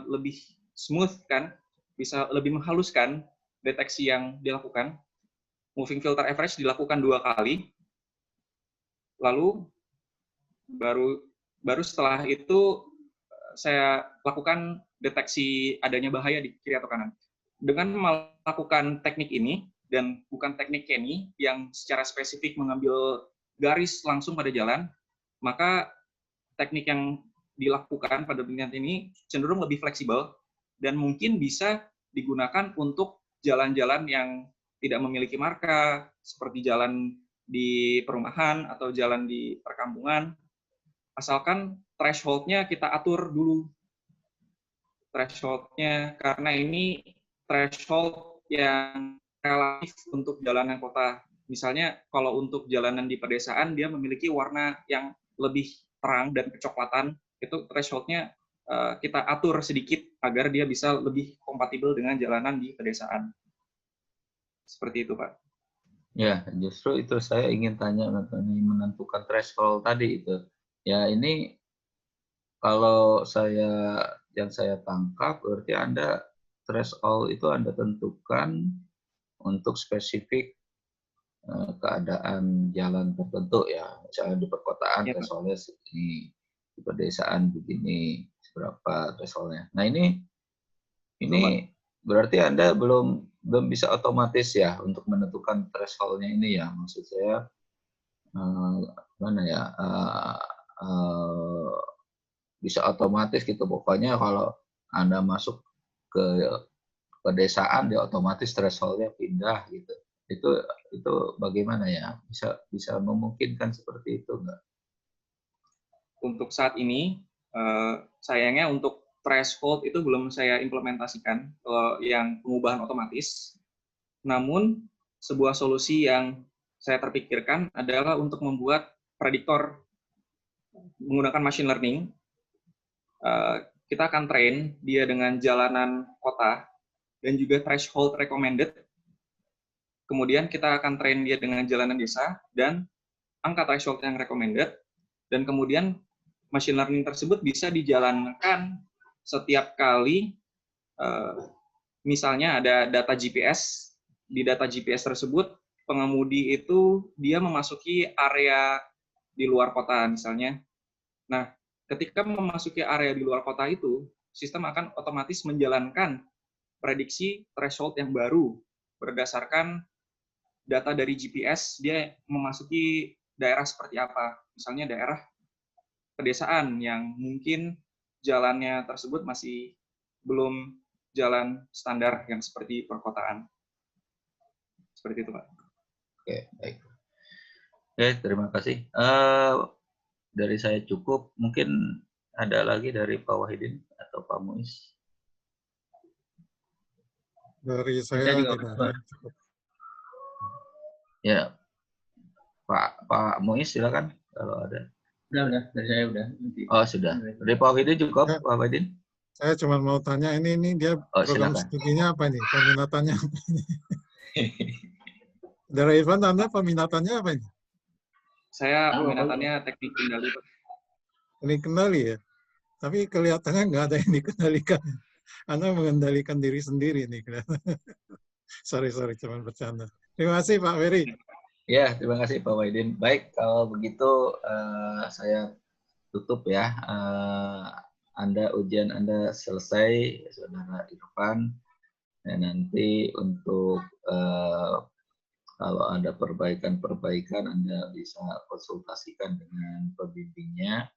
lebih smooth kan, bisa lebih menghaluskan deteksi yang dilakukan. Moving filter average dilakukan 2 kali, lalu baru setelah itu saya lakukan deteksi adanya bahaya di kiri atau kanan. Dengan melakukan teknik ini, dan bukan teknik Kenny yang secara spesifik mengambil garis langsung pada jalan, maka teknik yang dilakukan pada penelitian ini cenderung lebih fleksibel dan mungkin bisa digunakan untuk jalan-jalan yang tidak memiliki marka, seperti jalan di perumahan atau jalan di perkampungan, asalkan threshold-nya kita atur dulu. Threshold-nya, karena ini threshold yang relatif untuk jalanan kota. Misalnya kalau untuk jalanan di pedesaan, dia memiliki warna yang lebih terang dan kecoklatan, itu threshold-nya kita atur sedikit agar dia bisa lebih kompatibel dengan jalanan di pedesaan. Seperti itu, Pak. Ya, justru itu saya ingin tanya mengenai menentukan threshold tadi itu. Ya, ini kalau yang saya tangkap berarti Anda threshold itu Anda tentukan untuk spesifik keadaan jalan tertentu ya. Misalnya di perkotaan threshold-nya segini, di pedesaan begini, berapa threshold-nya. Nah, ini berarti Anda belum bisa otomatis ya untuk menentukan threshold-nya ini ya. Maksud saya mana ya, bisa otomatis gitu. Pokoknya kalau Anda masuk ke pedesaan, dia otomatis threshold-nya pindah gitu. Itu bagaimana ya? Bisa memungkinkan seperti itu enggak? Untuk saat ini, sayangnya untuk threshold itu belum saya implementasikan yang pengubahan otomatis. Namun, sebuah solusi yang saya terpikirkan adalah untuk membuat prediktor menggunakan machine learning. Kita akan train dia dengan jalanan kota dan juga threshold recommended. Kemudian kita akan train dia dengan jalanan desa dan angka threshold yang recommended. Dan kemudian machine learning tersebut bisa dijalankan setiap kali, misalnya ada data GPS. Di data GPS tersebut, pengemudi itu dia memasuki area di luar kota misalnya. Nah, ketika memasuki area di luar kota itu, sistem akan otomatis menjalankan prediksi threshold yang baru berdasarkan data dari GPS, dia memasuki daerah seperti apa. Misalnya daerah pedesaan yang mungkin jalannya tersebut masih belum jalan standar yang seperti perkotaan. Seperti itu, Pak. Oke, baik. Oke, terima kasih. Dari saya cukup. Mungkin ada lagi dari Pak Wahidin atau Pak Muiz? Dari saya tidak ada. Cukup. Ya, Pak Muiz silakan kalau ada. Udah, dari saya udah. Oh, sudah. Dari Pak Wahidin cukup, ya. Pak Wahidin? Saya cuma mau tanya, ini dia program silakan. studinya apa ini? Peminatannya apa ini? Dari Irfan, Anda peminatannya apa ini? Saya peminatannya teknik kendali. Teknik kendali ya? Tapi kelihatannya nggak ada yang dikendalikan. Anda mengendalikan diri sendiri nih. sorry, cuma bercanda. Terima kasih Pak Ferry. Ya, terima kasih Pak Wahidin. Baik, kalau begitu saya tutup ya. Ujian Anda selesai, Saudara Irfan. Dan nanti untuk kalau ada perbaikan-perbaikan Anda bisa konsultasikan dengan pembimbingnya.